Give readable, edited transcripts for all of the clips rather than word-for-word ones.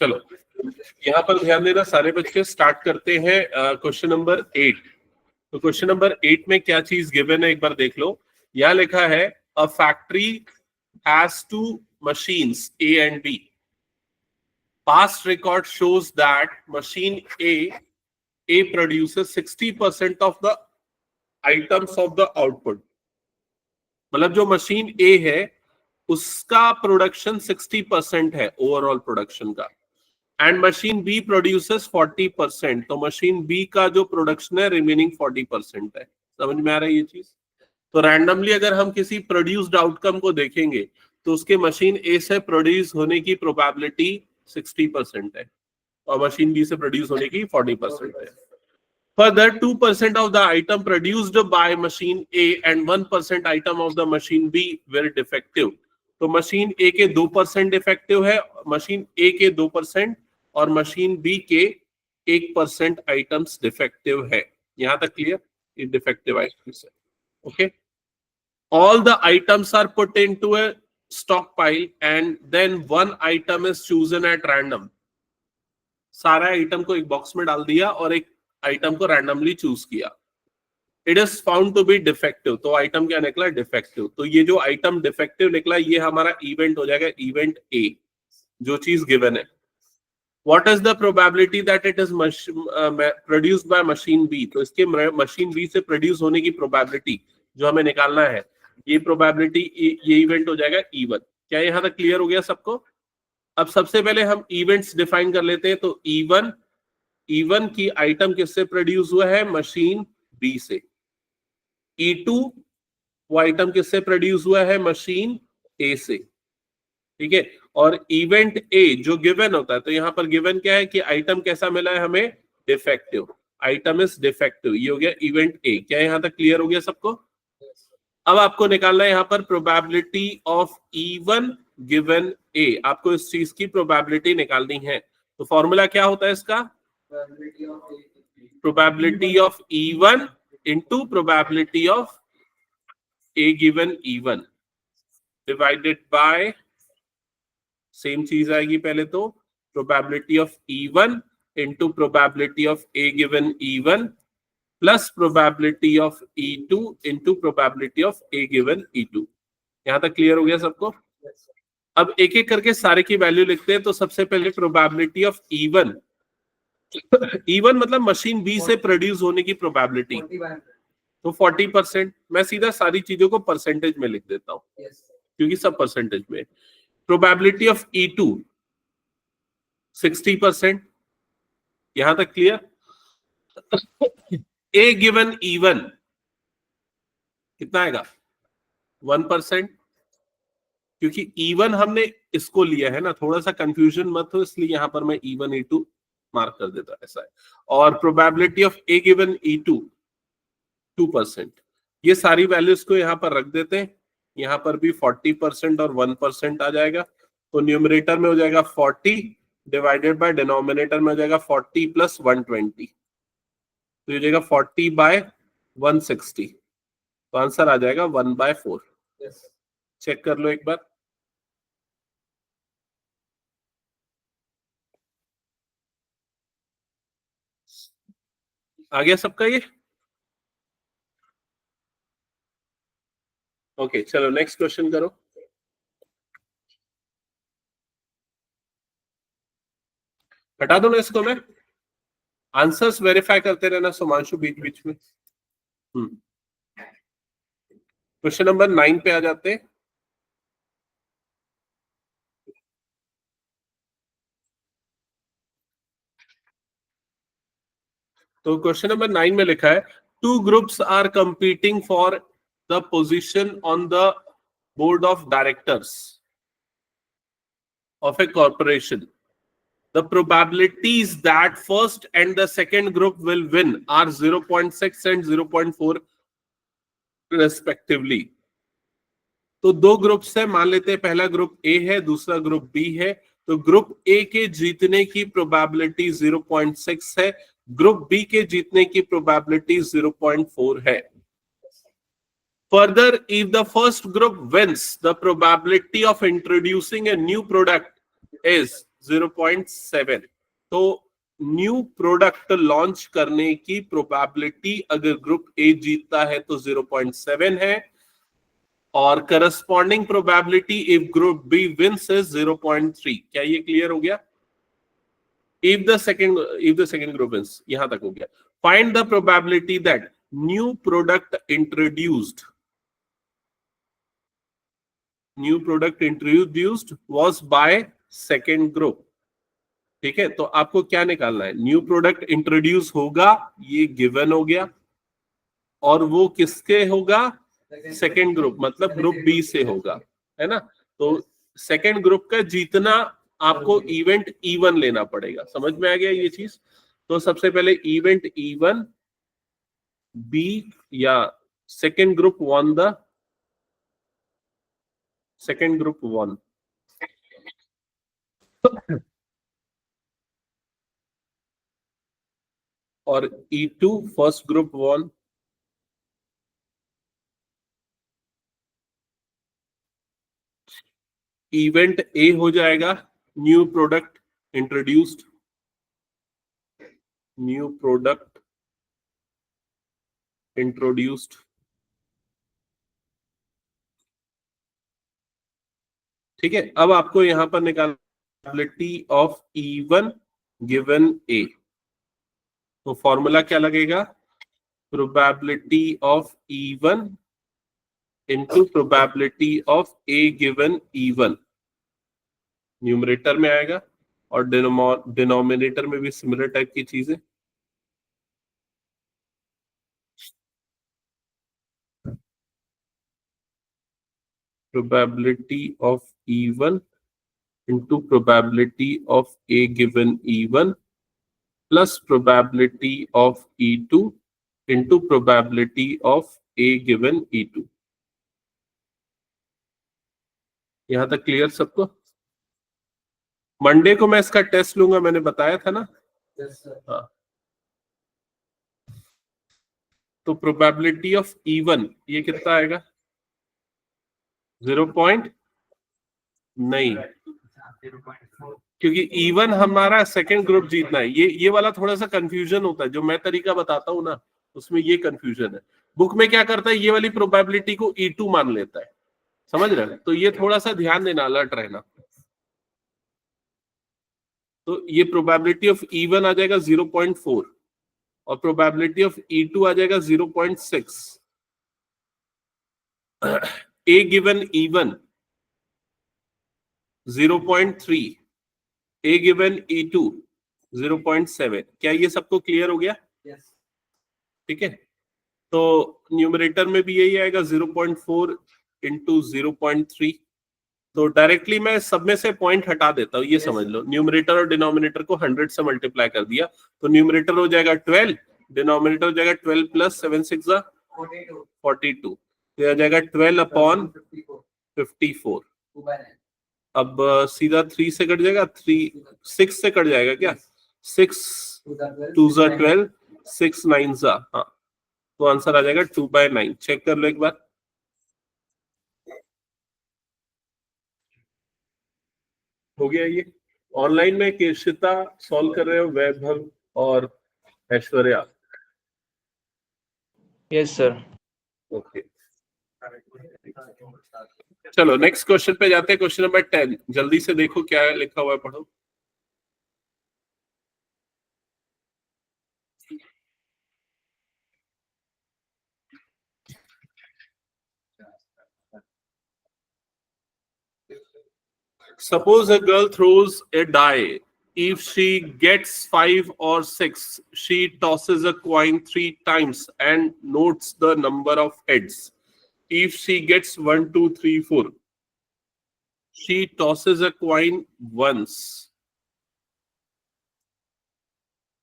चलो यहाँ पर ध्यान देना सारे बच्चे, स्टार्ट करते हैं क्वेश्चन नंबर 8। तो क्वेश्चन नंबर 8 में क्या चीज गिवन है एक बार देख लो। यहाँ लिखा है a factory has two machines A and B. Past record shows that machine A produces 60% of the items of the output. मतलब जो मशीन A है उसका प्रोडक्शन 60% है ओवरऑल प्रोडक्शन का, एंड मशीन बी प्रोड्यूसेस 40%। तो मशीन बी का जो production है रिमेनिंग 40% है। समझ में आ रहा है ये चीज? तो रैंडमली अगर हम किसी प्रोड्यूस्ड आउटकम को देखेंगे तो उसके मशीन ए से प्रोड्यूस होने की प्रोबेबिलिटी 60% है और मशीन बी से प्रोड्यूस होने की 40% है। Further, 2% of the item produced by machine A and 1% item of the machine B were defective. तो मशीन A के 2% डिफेक्टिव है, मशीन A के 2% और मशीन B के 1% आइटम्स डिफेक्टिव है। यहां तक क्लियर? ये डिफेक्टिव आइटम्स है। Okay, all the items are put into a stockpile and then one item is chosen at random. सारा आइटम को एक बॉक्स में डाल दिया और एक आइटम को रैंडमली चूज किया। It is found to be defective. तो आइटम क्या निकला? डिफेक्टिव। तो ये जो आइटम डिफेक्टिव निकला ये हमारा इवेंट हो जाएगा, इवेंट ए, जो चीज गिवन है। What is the probability that it is produced by machine B? तो इसके मशीन बी से प्रोड्यूस होने की प्रोबेबिलिटी जो हमें निकालना है, ये प्रोबेबिलिटी, ये इवेंट हो जाएगा E1। क्या यहाँ तक क्लियर हो गया सबको? अब सबसे पहले हम इवेंट्स डिफाइन कर लेते हैं। तो E1 की आइटम किससे प्रोड्यूस हुआ है? मशीन बी से। E2 वो आइटम किससे प्रोड्यूस हुआ है? मशीन ए से। ठीक है, और इवेंट ए जो गिवन होता है, तो यहां पर गिवन क्या है कि आइटम कैसा मिला है हमें? डिफेक्टिव। Item is defective. ये हो गया इवेंट ए। क्या यहां तक क्लियर हो गया सबको? अब आपको निकालना है यहां पर प्रोबेबिलिटी ऑफ E1 गिवन ए। आपको इस चीज की प्रोबेबिलिटी निकालनी है। तो फॉर्मूला क्या होता है इसका? Probability of E1 into probability of A given E1 divided bye, same चीज आएगी पहले तो, probability of E1 into probability of A given E1 plus probability of E2 into probability of A given E2। यहां तक clear हो गया सबको? अब एक एक करके सारे की वैल्यू लिखते हैं। तो सबसे पहले प्रोबेबिलिटी ऑफ E1 मतलब मशीन बी से प्रोड्यूस होने की प्रोबेबिलिटी, तो 40%। मैं सीधा सारी चीजों को परसेंटेज में लिख देता हूं क्योंकि सब परसेंटेज में। Probability of E2 60%। यहां तक क्लियर? A गिवन E1 कितना आएगा? 1%। क्योंकि E1 हमने इसको लिया है ना, थोड़ा सा कंफ्यूजन मत हो, इसलिए यहां पर मैं E1 E2 मार्क कर देता, ऐसा है। और probability of A given E2 2%। ये सारी वैल्यूज को यहाँ पर रख देते हैं। यहाँ पर भी 40% और 1% आ जाएगा। तो न्यूमरेटर में हो जाएगा 40 डिवाइडेड बाय डिनोमिनेटर में हो जाएगा 40 प्लस 120। तो ये हो जाएगा 40 बाय 160। तो आंसर आ जाएगा 1/4। चेक कर लो एक बार। आ गया सबका ये? ओके, चलो नेक्स्ट क्वेश्चन करो। हटा दो ना इसको, मैं आंसर्स वेरीफाई करते रहना सुमांशु बीच बीच में। क्वेश्चन नंबर 9 पे आ जाते हैं। तो क्वेश्चन नंबर 9 में लिखा है, 2 groups are competing for the position on the board of directors of a corporation. The probabilities that first and the second group will win are 0.6 and 0.4 respectively. तो दो groups है, मान लेते हैं पहला ग्रुप ए है, दूसरा ग्रुप बी है। तो ग्रुप ए के जीतने की प्रोबेबिलिटी 0.6 है, ग्रुप बी के जीतने की प्रोबेबिलिटी 0.4 है। Further, if the first group wins, the probability of introducing a new product is 0.7। तो न्यू प्रोडक्ट लॉन्च करने की प्रोबेबिलिटी अगर ग्रुप ए जीतता है तो 0.7 है, और corresponding probability if group B wins is 0.3। क्या ये क्लियर हो गया? if the second group wins, यहां तक हो गया। find the probability that new product introduced was by second group। ठीक है, तो आपको क्या निकालना है? न्यू प्रोडक्ट इंट्रोड्यूस होगा, ये गिवन हो गया, और वो किसके होगा? सेकेंड ग्रुप, मतलब ग्रुप बी से होगा, है ना। तो सेकेंड ग्रुप का जीतना आपको इवेंट E1 लेना पड़ेगा। समझ में आ गया ये चीज? तो सबसे पहले इवेंट E1 बी या second group one the second group one, और E2 first group one. Event A हो जाएगा न्यू प्रोडक्ट इंट्रोड्यूस्ड, ठीक है। अब आपको यहां पर निकालना प्रोबेबिलिटी ऑफ E1 गिवन ए। तो फॉर्मूला क्या लगेगा? Probability of E1 into probability of A given E1, numerator में आएगा, और डिनोमिनेटर में भी सिमिलर टाइप की चीजें। probability of E1 into probability of A given E1 plus probability of E2 into probability of A given E2। यहां तक clear सबको? मंडे को मैं इसका टेस्ट लूंगा, मैंने बताया था ना। हाँ, तो प्रोबेबिलिटी ऑफ E1 ये कितना आएगा? 0. नहीं, क्योंकि E1 हमारा सेकंड ग्रुप जीतना है। ये वाला थोड़ा सा कंफ्यूजन होता है, जो मैं तरीका बताता हूं ना, उसमें ये कंफ्यूजन है। बुक में क्या करता है, ये वाली प्रोबेबिलिटी को E2 मान लेता है, समझ रहे हैं? तो ये थोड़ा सा ध्यान देना, अलर्ट रहना। तो ये प्रोबेबिलिटी ऑफ E1 आ जाएगा 0.4, और प्रोबेबिलिटी ऑफ E2 आ जाएगा 0.6। ए गिवन E1 0.3, ए गिवन E2 0.7। क्या ये सबको क्लियर हो गया? ठीक है, तो न्यूमरेटर में भी यही आएगा 0.4 इंटू 0.3। तो डायरेक्टली मैं सब में से पॉइंट हटा देता हूँ, ये समझ लो। न्यूमरेटर और डिनोमिनेटर को 100 से मल्टीप्लाई कर दिया, तो न्यूमरेटर हो जाएगा 12, डिनोमिनेटर हो जाएगा 12 प्लस 7 6 42, तो आ जाएगा 12 अपॉन 54। अब सीधा 3 से कट जाएगा, 6 से कट जाएगा क्या? 6 2 12, 6 9 हाँ, तो आंसर आ जाएगा 2/9। चेक कर लो एक बार। हो गया ये। ऑनलाइन में केशिता सॉल्व कर रहे हो, वैभव और ऐश्वर्या? Yes sir. ओके, चलो नेक्स्ट क्वेश्चन पे जाते हैं। क्वेश्चन नंबर 10, जल्दी से देखो क्या लिखा हुआ है, पढ़ो। Suppose a girl throws a die. If she gets 5 or 6, she tosses a coin 3 times and notes the number of heads. If she gets 1 2 3 4, she tosses a coin once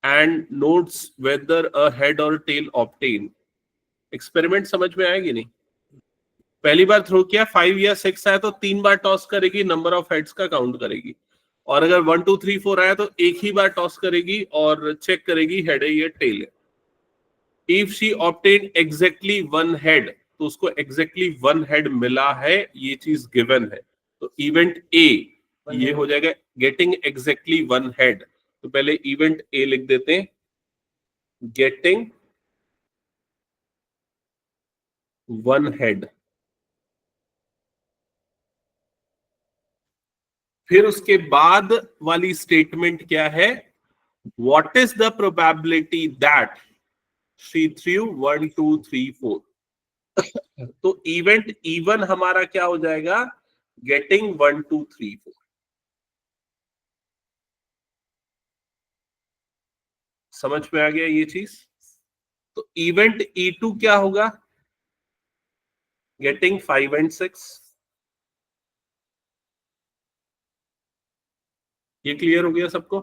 and notes whether a head or tail obtained. Experiment समझ में आएगी नहीं? पहली बार throw किया, 5 या 6 आया तो 3 बार toss करेगी, नंबर ऑफ हेड्स का काउंट करेगी। और अगर 1 2 3 4 आया तो एक ही बार टॉस करेगी और चेक करेगी हेड है या टेल है। If she obtain exactly 1 head, तो उसको एग्जैक्टली 1 हेड मिला है, ये चीज गिवन है। तो इवेंट ए ये हो जाएगा गेटिंग एग्जैक्टली वन हेड, तो पहले इवेंट ए लिख देते हैं, गेटिंग वन हेड। फिर उसके बाद वाली स्टेटमेंट क्या है, what is the probability that she threw 1 2 3 4। तो इवेंट इवन हमारा क्या हो जाएगा, गेटिंग 1 2 3 4। समझ में आ गया ये चीज। तो इवेंट E2 क्या होगा, गेटिंग 5 एंड 6। ये क्लियर हो गया सबको।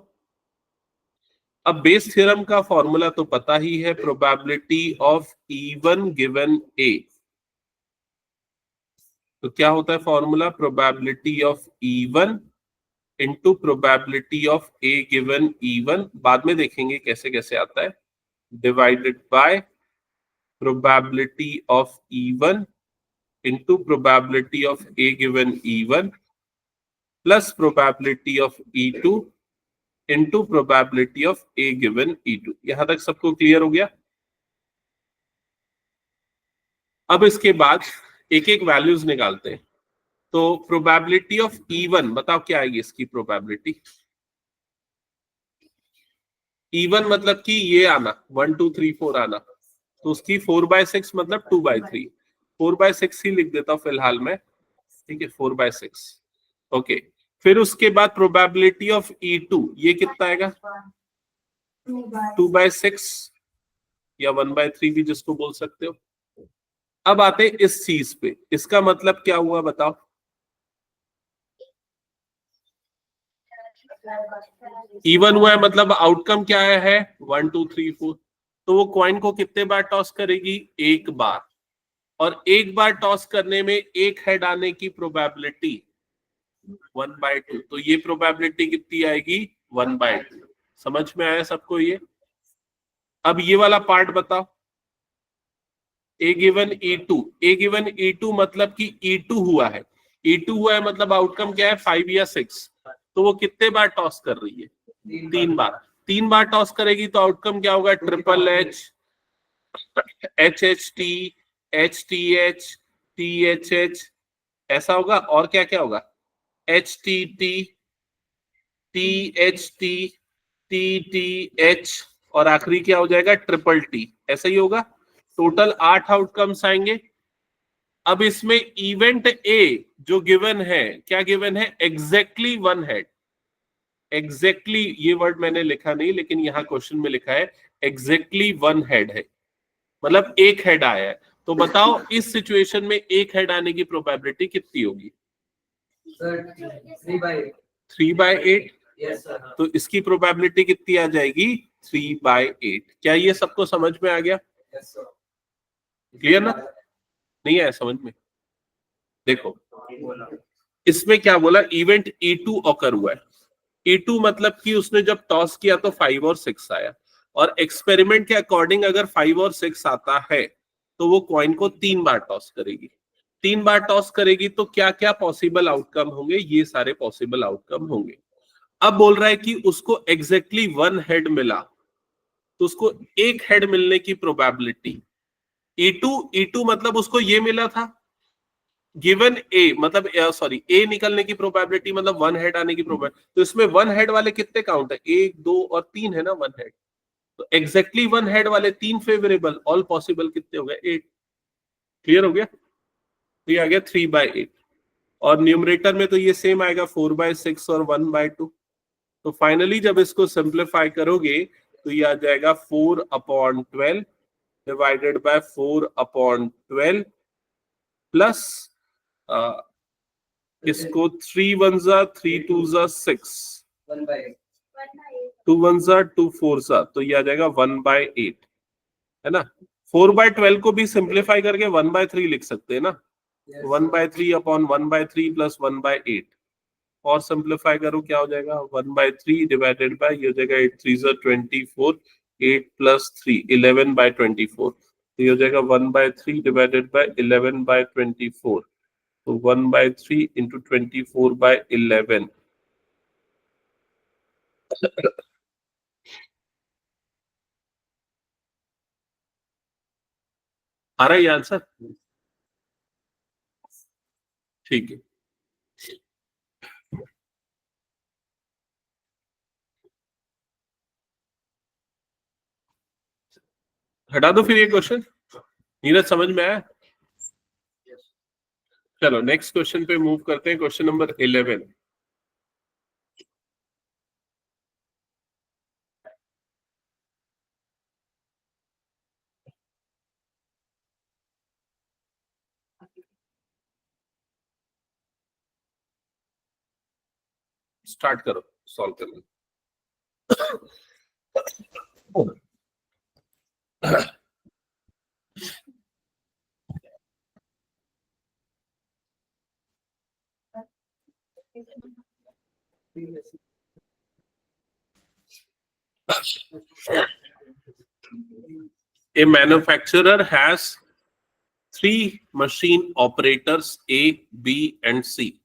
अब बेस थ्योरम का फॉर्मूला तो पता ही है, प्रोबेबिलिटी ऑफ इवन गिवन ए। तो क्या होता है formula, probability of even into probability of A given even, बाद में देखेंगे कैसे कैसे आता है, divided by probability of even into probability of A given even plus probability of E2 into probability of A given E2। यहां तक सबको क्लियर हो गया। अब इसके बाद एक एक वैल्यूज निकालते हैं। तो प्रोबेबिलिटी ऑफ E1 बताओ क्या आएगी इसकी प्रोबेबिलिटी। E1 मतलब कि ये आना 1 2 3 4 आना, तो उसकी 4/6 मतलब 2/3। 4/6 ही लिख देता हूं फिलहाल में, ठीक है, 4/6। ओके, फिर उसके बाद प्रोबेबिलिटी ऑफ E2 ये कितना आएगा, 2/6 या 1/3 भी जिसको बोल सकते हो। अब आते इस चीज पे, इसका मतलब क्या हुआ बताओ। इवन हुआ है मतलब आउटकम क्या है 1 2 3 4। तो वो कॉइन को कितने बार टॉस करेगी, एक बार। और एक बार टॉस करने में एक हेड आने की प्रोबेबिलिटी 1/2। तो ये प्रोबेबिलिटी कितनी आएगी, 1/2। समझ में आया सबको ये। अब ये वाला पार्ट बताओ, ए गिवन E2। ए गिवन E2 मतलब कि E2 हुआ है, E2 हुआ है मतलब आउटकम क्या है 5 या 6। तो वो कितने बार टॉस कर रही है, 3 बार। 3 बार टॉस करेगी तो आउटकम क्या होगा, triple H, HHT, HTH, THH, ऐसा होगा। और क्या क्या होगा, HTT, THT, TTH, और आखिरी क्या हो जाएगा, ट्रिपल T। ऐसा ही होगा। टोटल 8 आउटकम्स आएंगे। अब इसमें इवेंट ए जो गिवन है, क्या गिवन है, एग्जैक्टली वन हेड। एग्जैक्टली ये वर्ड मैंने लिखा नहीं, लेकिन यहाँ क्वेश्चन में लिखा है एग्जैक्टली वन हेड है, मतलब एक हेड आया है। तो बताओ इस सिचुएशन में एक हेड आने की प्रोबेबिलिटी कितनी होगी, 3/8। तो इसकी प्रोबेबिलिटी कितनी आ जाएगी, 3/8। क्या ये सबको समझ में आ गया, क्लियर ना, नहीं आया समझ में। देखो इसमें क्या बोला, इवेंट E2 ऑकर हुआ है। E2 मतलब कि उसने जब टॉस किया तो 5 और 6 आया, और एक्सपेरिमेंट के अकॉर्डिंग अगर 5 और 6 आता है तो वो कॉइन को 3 बार टॉस करेगी। 3 बार टॉस करेगी तो क्या क्या पॉसिबल आउटकम होंगे, ये सारे पॉसिबल आउटकम होंगे। अब बोल रहा है कि उसको एग्जैक्टली वन हेड मिला, तो उसको एक हेड मिलने की प्रोबेबिलिटी E2 मतलब उसको ये मिला था गिवन ए, मतलब सॉरी ए निकलने की प्रोबेबिलिटी मतलब वन हेड आने की प्रोबेबिलिटी। तो इसमें वन हेड वाले कितने काउंट है, 1 2 और 3 है ना वन हेड। तो एग्जैक्टली वन हेड वाले 3 फेवरेबल, ऑल पॉसिबल कितने हो गए 8। क्लियर हो गया। तो ये आ गया 3/8। और न्यूमरेटर में तो ये सेम आएगा 4/6 और 1/2। तो फाइनली जब इसको सिंप्लीफाई करोगे तो ये आ जाएगा 4/12 डिवाइडेड बाय 4/12 प्लस इसको 3 1 3 2 6, 2 1 2 4, तो ये आ जाएगा 1/8, है ना। 4/12 को भी सिंप्लीफाई करके 1/3 लिख सकते हैं ना, 1/3 अपॉन 1/3 प्लस 1/8। और सिंप्लीफाई करो क्या हो जाएगा, 1/3 डिवाइडेड बाय, ये हो जाएगा 8 3 24, 8 प्लस 3 11/24। तो ये हो जाएगा 1/3 डिवाइडेड बाय 11/24। तो 1/3 इंटू 24/11, आ रहा है ये आंसर? ठीक है, हटा दो फिर ये क्वेश्चन। नीरज समझ में आया? चलो नेक्स्ट क्वेश्चन पे मूव करते हैं, क्वेश्चन नंबर 11। स्टार्ट करो सॉल्व करना। A manufacturer has three machine operators A, B, and C.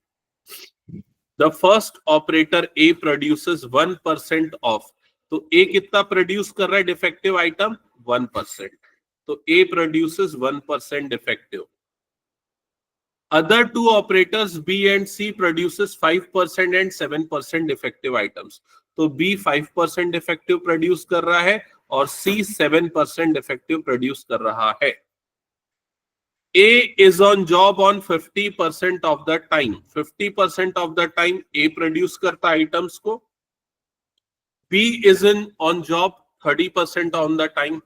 The first operator A produces 1% of, तो A कितना प्रोड्यूस कर रहा है डिफेक्टिव आइटम? 1%. तो A produces 1% defective. Other two operators B and C produces 5% and 7% defective items. तो B 5% defective produce कर रहा है और C 7% defective produce कर रहा है. A is on job on 50% of the time. 50% of the time A produce करता items को. B is in on job 30% on the time.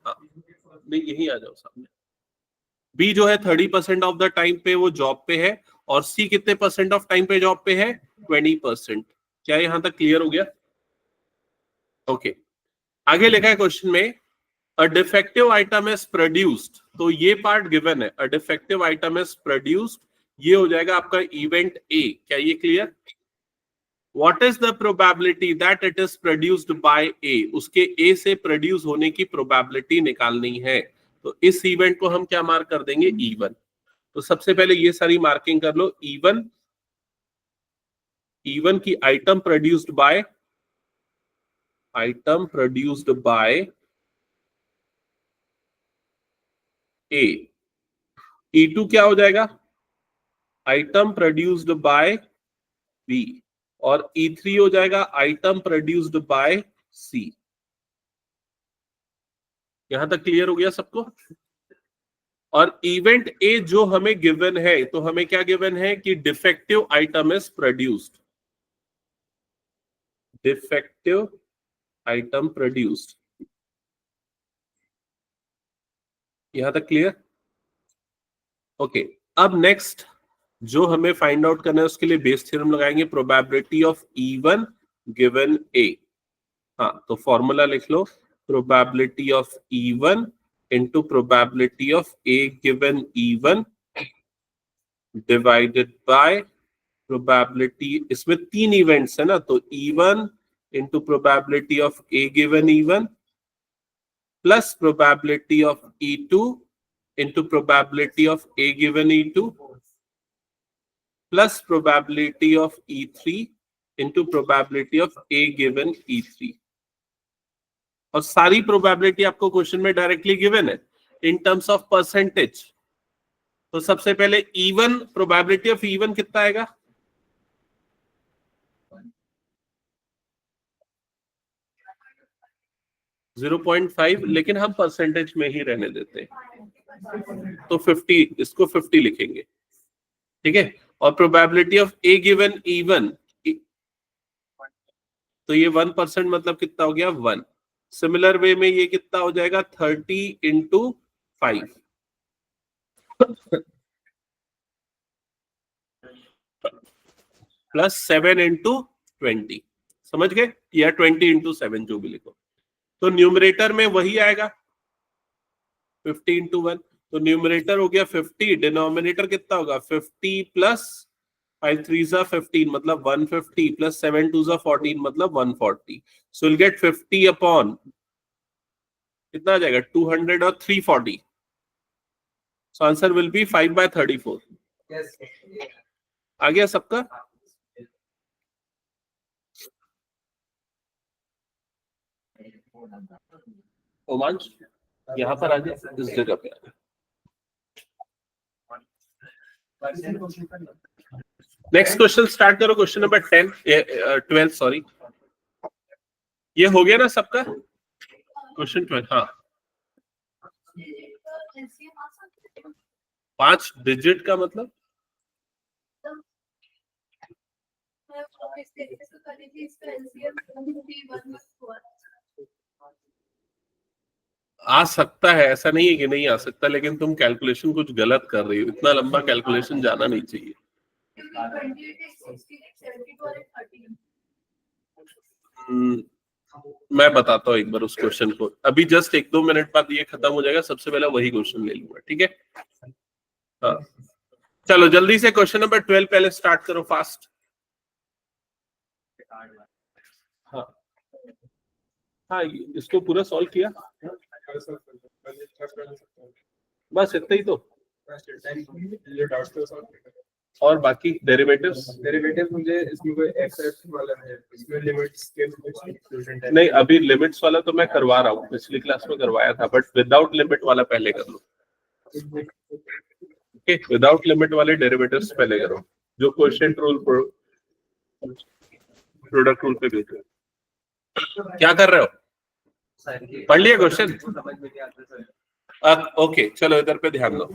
नहीं यही आ जाओ सामने. बी जो है 30% ऑफ द टाइम पे वो जॉब पे है और सी कितने परसेंट ऑफ टाइम पे जॉब पे है? 20%. क्या यहां तक क्लियर हो गया? ओके आगे लिखा है क्वेश्चन में a defective item is produced, तो ये पार्ट गिवन है, a defective item is produced, ये हो जाएगा आपका इवेंट ए. क्या ये clear? What is the probability that it is produced by A, उसके ए से प्रोड्यूस होने की प्रोबेबिलिटी निकालनी है. तो इस इवेंट को हम क्या मार्क कर देंगे? E1. तो सबसे पहले ये सारी मार्किंग कर लो. E1 की item produced by A. E2 क्या हो जाएगा? Item produced by B. और E3 हो जाएगा आइटम प्रोड्यूस्ड बाय सी. यहां तक क्लियर हो गया सबको? और इवेंट ए जो हमें गिवन है, तो हमें क्या गिवन है कि defective item is produced. Defective item produced. यहां तक क्लियर? ओके अब नेक्स्ट जो हमें फाइंड आउट करना है उसके लिए बेस थ्योरम लगाएंगे. Probability of E1 given A. हाँ तो फॉर्मूला लिख लो. Probability of E1 into probability of A given E1 divided by probability. इसमें तीन इवेंट्स है ना, तो E1 into probability of A given E1 plus probability of E2 into probability of A given E2 plus probability of E3 into probability of A given E3. और सारी probability आपको question में directly given है in terms of percentage. तो सबसे पहले E1 probability of E1 कितना आएगा? 0.5, लेकिन हम परसेंटेज में ही रहने देते हैं तो 50, इसको 50 लिखेंगे. ठीक है. और probability of A given E1, तो ये 1% मतलब कितना हो गया? 1. सिमिलर वे में ये कितना हो जाएगा? 30 इंटू 5 प्लस 7 इंटू 20. समझ गए? या 20 इंटू 7 जो भी लिखो. तो न्यूमरेटर में वही आएगा 50 इंटू 1. तो न्यूमरेटर हो गया 50, डिनोमिनेटर कितना होगा? 50 प्लस 5 3 जा 15 मतलब 150 प्लस 7 2 जा 14 मतलब 140. सो विल गेट 50 अपॉन कितना आ जाएगा? 200 और 340. So answer will be 5/34. आ गया सबका? ओमांश यहाँ पर आ जाए, इस जगह पे आ जाए। नेक्स्ट क्वेश्चन स्टार्ट करो, क्वेश्चन नंबर 12 सॉरी। ये हो गया ना सबका? क्वेश्चन 12, हाँ। 5 डिजिट का मतलब आ सकता है, ऐसा नहीं है कि नहीं आ सकता, लेकिन तुम कैलकुलेशन कुछ गलत कर रही हो। इतना लंबा कैलकुलेशन जाना नहीं चाहिए। मैं बताता हूँ एक बार उस क्वेश्चन को, अभी जस्ट 1-2 मिनट बाद ये खत्म हो जाएगा, सबसे पहले वही क्वेश्चन ले लूंगा, ठीक है? हाँ चलो जल्दी से क्वेश्चन नंबर 12 पहले स्टार्ट करो फास्ट। हाँ हाँ, इसको पूरा सॉल्व किया, बस इतना ही तो। और बाकी डेरिवेटिव्स मुझे इसमें कोई एक्सेप्ट वाला है, इसमें लिमिट्स के नहीं, अभी लिमिट्स वाला तो मैं करवा रहा हूँ, पिछली क्लास में करवाया था, बट विदाउट लिमिट वाला पहले कर लो। ओके, विदाउट लिमिट वाले डेरिवेटिव्स पहले करो, जो क्वोशिएंट रूल प्रोडक्ट रूल पे बेस्ड है। क्या कर रहे हो? पढ़ लिया क्वेश्चन? ओके चलो इधर पे ध्यान दो।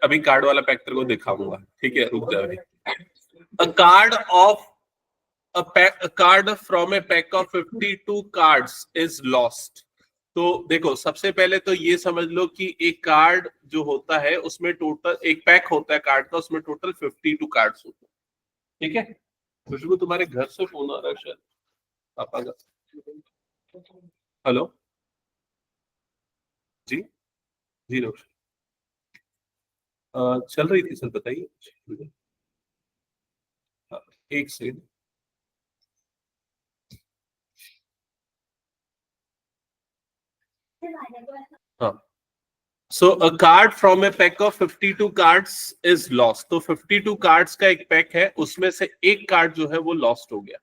अभी कार्ड वाला पैक तेरे को दिखाऊंगा, ठीक है? रुक जा अभी। A card from a pack of 52 cards is lost. तो देखो सबसे पहले तो ये समझ लो कि एक कार्ड जो होता है उसमें टोटल, एक पैक होता है कार्ड का, उसमें टोटल 52 कार्ड्स होते हैं, ठीक है? खुशबू तुम्हारे घर से फोन आ रहा है शायद, पापा का। हेलो जी, जी रोशन चल रही थी सर, बताइए। एक सेकंड। हाँ, so a card from a pack of 52 cards is lost. तो 52 कार्ड्स का एक पैक है, उसमें से एक कार्ड जो है वो लॉस्ट हो गया,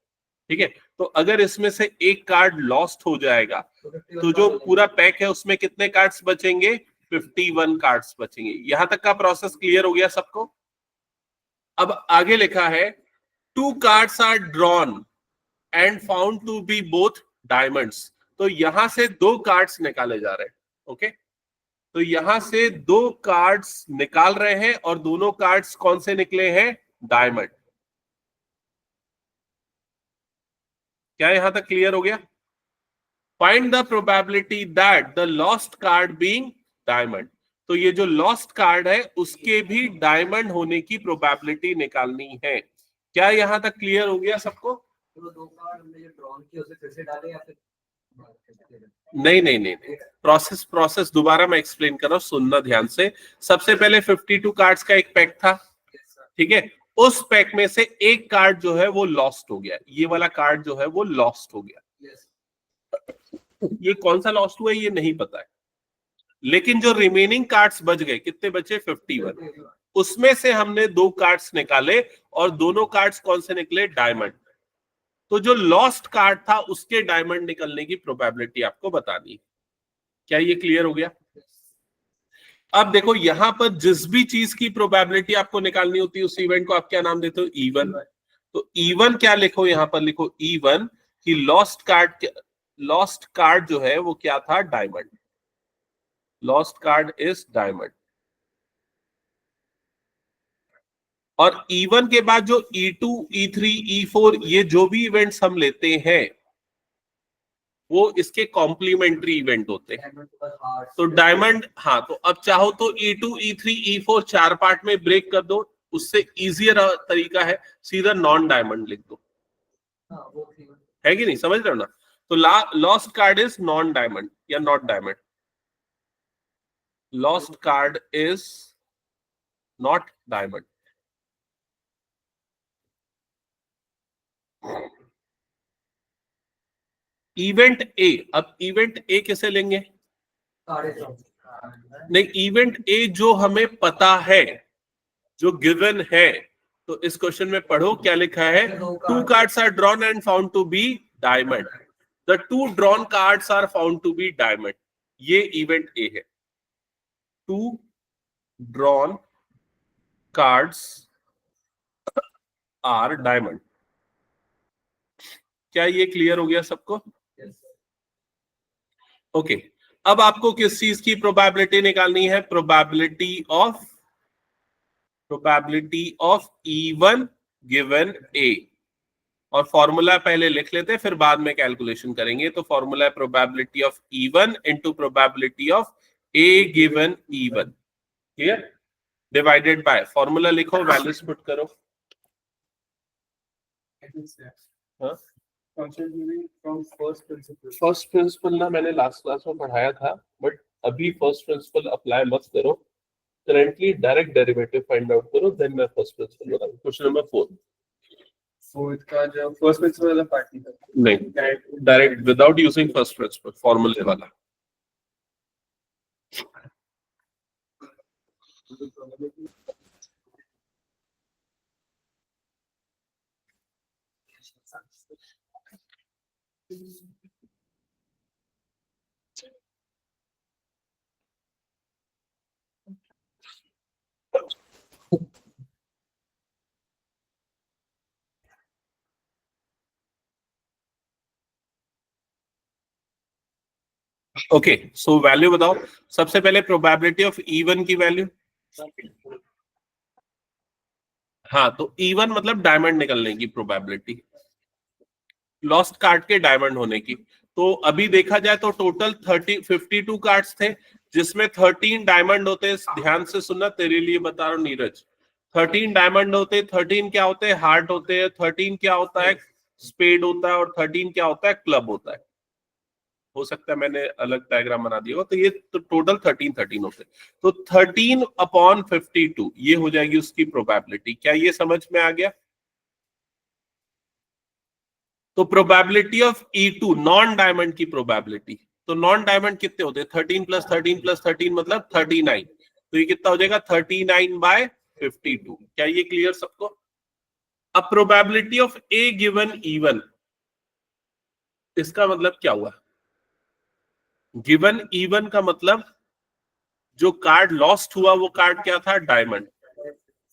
ठीक है? तो अगर इसमें से एक कार्ड लॉस्ट हो जाएगा तो जो पूरा पैक है उसमें कितने कार्ड्स बचेंगे? 51 कार्ड्स बचेंगे। यहां तक का प्रोसेस क्लियर हो गया सबको? अब आगे लिखा है 2 cards are drawn and found to be both diamonds. तो यहां से 2 कार्ड्स निकाले जा रहे हैं, ओके? तो यहां से 2 कार्ड्स निकाल रहे हैं और दोनों कार्ड्स कौन से निकले हैं? डायमंड। क्या यहां तक क्लियर हो गया? Find the probability that the lost card being diamond. तो ये जो लॉस्ट कार्ड है उसके भी डायमंड होने की प्रोबेबिलिटी निकालनी है। क्या यहां तक क्लियर हो गया सबको? तो 2 कार्ड हमने जो ड्रॉन किए उसे फिर से डाले या फिर नहीं, प्रोसेस दोबारा मैं एक्सप्लेन कर रहा हूं, सुनना ध्यान से। सबसे पहले 52 कार्ड्स का एक पैक था, ठीक है? उस पैक में से एक कार्ड जो है वो लॉस्ट हो गया, ये वाला कार्ड जो है वो लॉस्ट हो गया। ये कौन सा लॉस्ट हुआ है ये नहीं पता है, लेकिन जो रिमेनिंग कार्ड्स बच गए, कितने बचे? 51। उसमें से हमने 2 कार्ड्स निकाले और दोनों कार्ड्स कौन से निकले? डायमंड। तो जो लॉस्ट कार्ड था उसके डायमंड निकलने की प्रोबेबिलिटी आपको बतानी। क्या ये क्लियर हो गया? अब देखो यहां पर जिस भी चीज की प्रोबेबिलिटी आपको निकालनी होती है उस इवेंट को आप क्या नाम देते हो? इवन। तो इवन क्या लिखो यहां पर? लिखो इवन कि लॉस्ट कार्ड जो है वो क्या था? Diamond. Lost card is diamond. और इवन के बाद जो E2, E3, E4 ये जो भी इवेंट्स हम लेते हैं वो इसके कॉम्प्लीमेंट्री इवेंट होते हैं। तो डायमंड, हाँ, तो अब चाहो तो E2, E3, E4 4 पार्ट में ब्रेक कर दो, उससे इजियर तरीका है सीधा नॉन डायमंड लिख दो, है कि नहीं? समझ रहे हो ना? तो lost card is non diamond या not diamond. Lost card is not diamond. Event A, अब इवेंट ए कैसे लेंगे? नहीं, इवेंट ए जो हमें पता है, जो गिवन है, तो इस क्वेश्चन में पढ़ो क्या लिखा है? 2 cards are drawn and found to be diamond, the two drawn cards are found to be diamond. ये इवेंट ए है, two drawn cards are diamond. क्या ये क्लियर हो गया सबको? ओके अब आपको किस चीज की प्रोबेबिलिटी निकालनी है? प्रोबेबिलिटी ऑफ E1 गिवन ए। और फॉर्मूला पहले लिख लेते हैं, फिर बाद में कैलकुलेशन करेंगे। तो फॉर्मूला है probability of E1 into probability of A given E1, clear? Divided by, formula लिखो, वैल्यूज पुट करो। हाँ? फर्स्ट प्रिंसिपल ना मैंने लास्ट क्लास में पढ़ाया था, बट अभी फर्स्ट प्रिंसिपल अप्लाई मत करो, currently direct derivative find out करो, देन मैं फर्स्ट प्रिंसिपल बताऊंगा। Question number 4। का जो फर्स्ट प्रिंसिपल वाला पार्ट नहीं, direct without using first principle, फॉर्मूले वाला। ओके सो वैल्यू बताओ। सबसे पहले प्रोबेबिलिटी ऑफ E1 की वैल्यू। हाँ, तो E1 मतलब डायमंड निकलने की प्रोबेबिलिटी, लॉस्ट कार्ड के डायमंड होने की। तो अभी देखा जाए तो टोटल 52 कार्ड्स थे, जिसमें 13 डायमंड होते। ध्यान से सुनना, तेरे लिए बता रहा हूँ नीरज। 13 डायमंड होते, 13 क्या होते हैं? हार्ट होते हैं। 13 क्या होता है? स्पेड होता है। और 13 क्या होता है? क्लब होता है। हो सकता है मैंने अलग डायग्राम बना दिया हो। तो ये तो टोटल 13 होते, तो 13/52 ये हो जाएगी उसकी प्रोबेबिलिटी। क्या ये समझ में आ गया? तो probability of E2 non diamond की प्रोबेबिलिटी, तो नॉन डायमंड कितने होते हैं? 13 + 13 + 13 मतलब 39। तो ये कितना हो जाएगा? 39/52। क्या ये क्लियर सबको? अब probability of A given E1, इसका मतलब क्या हुआ? गिवन E1 का मतलब जो कार्ड लॉस्ट हुआ वो कार्ड क्या था? डायमंड।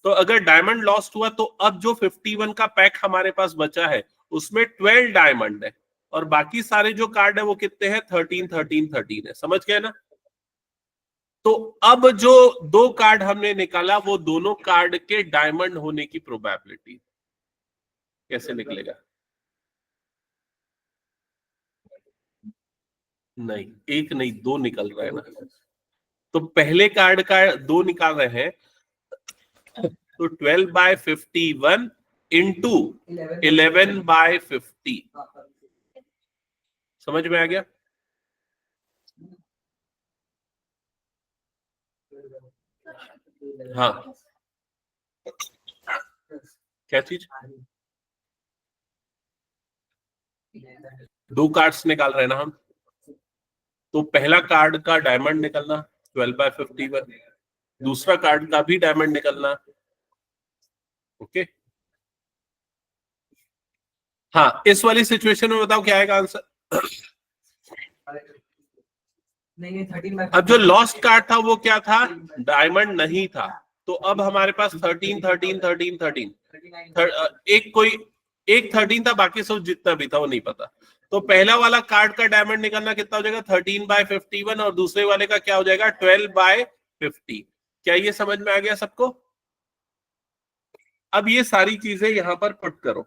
तो अगर डायमंड लॉस्ट हुआ तो अब जो 51 का पैक हमारे पास बचा है उसमें 12 डायमंड है, और बाकी सारे जो कार्ड है वो कितने हैं? 13 13 13 है। समझ गए ना? तो अब जो दो कार्ड हमने निकाला वो दोनों कार्ड के डायमंड होने की प्रोबेबिलिटी कैसे निकलेगा? नहीं, एक नहीं, दो निकल रहा है ना। तो पहले कार्ड का दो निकाल रहे हैं, तो 12/51 इंटू 11/50। समझ में आ गया? हाँ, क्या चीज? दो कार्ड्स निकाल रहे हैं ना हम, तो पहला कार्ड का डायमंड निकलना 12/51, दूसरा कार्ड का भी डायमंड निकलना। ओके, हाँ, इस वाली सिचुएशन में बताओ क्या आएगा आंसर? अब जो लॉस्ट कार्ड था वो क्या था? डायमंड नहीं था। तो अब हमारे पास 13 13 13 13 एक कोई एक 13 था, बाकी सब जितना भी था वो नहीं पता। तो पहला वाला कार्ड का डायमंड निकलना कितना हो जाएगा? 13/51, और दूसरे वाले का क्या हो जाएगा? 12/50। क्या ये समझ में आ गया सबको? अब ये सारी चीजें यहां पर पुट करो,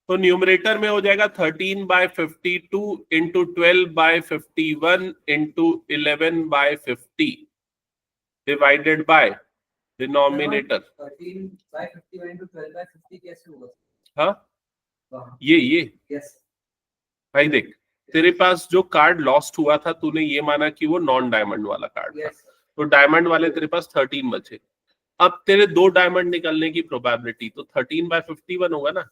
तो न्यूमरेटर में हो जाएगा 13/52 into 12/51 into 11/50 divided by denominator. 13/51 into 12/50 कैसे होगा? हाँ, ये भाई देख, तेरे पास जो कार्ड लॉस्ट हुआ था तूने ये माना कि वो नॉन डायमंड वाला कार्ड था, तो डायमंड वाले तेरे पास 13 बचे। अब तेरे दो डायमंड निकलने की प्रोबेबिलिटी तो 13/51 होगा ना?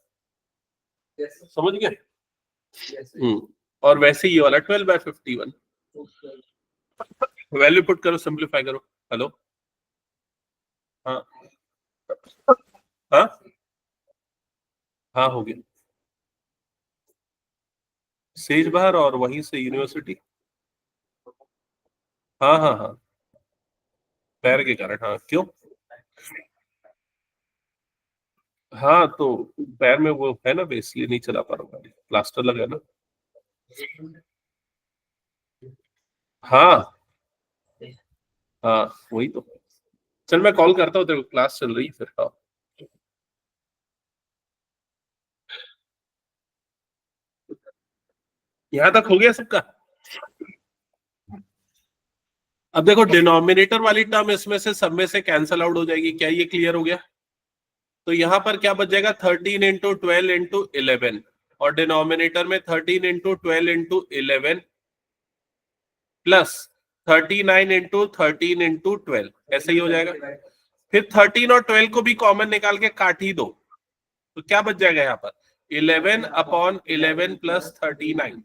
समझ गए? और वैसे ये वाला 12/51। वैल्यू पुट करो, सिंप्लीफाई करो। हेलो, हाँ हाँ हाँ, हो गया। सेज बाहर और वहीं से यूनिवर्सिटी। हाँ हाँ हाँ, पैर के कारण। हाँ क्यों? हाँ तो पैर में वो है ना, इसलिए नहीं चला पा रहा हूँ, प्लास्टर लगा है ना। हाँ हाँ वही तो। चल मैं कॉल करता हूँ तेरे को, क्लास चल रही है फिर। हाँ यहाँ तक हो गया सबका। अब देखो डिनोमिनेटर वाली टर्म इसमें से सब में से कैंसल आउट हो जाएगी, क्या ये क्लियर हो गया? तो यहां पर क्या बच जाएगा, 13 इंटू 12 इंटू 11, और डिनोमिनेटर में 13 into 12 into 11 plus 39 into 13 into 12, ऐसे ही हो जाएगा। फिर 13 और 12 को भी कॉमन निकाल के काट ही दो, तो क्या बच जाएगा यहाँ पर, 11 अपॉन 11 प्लस 39,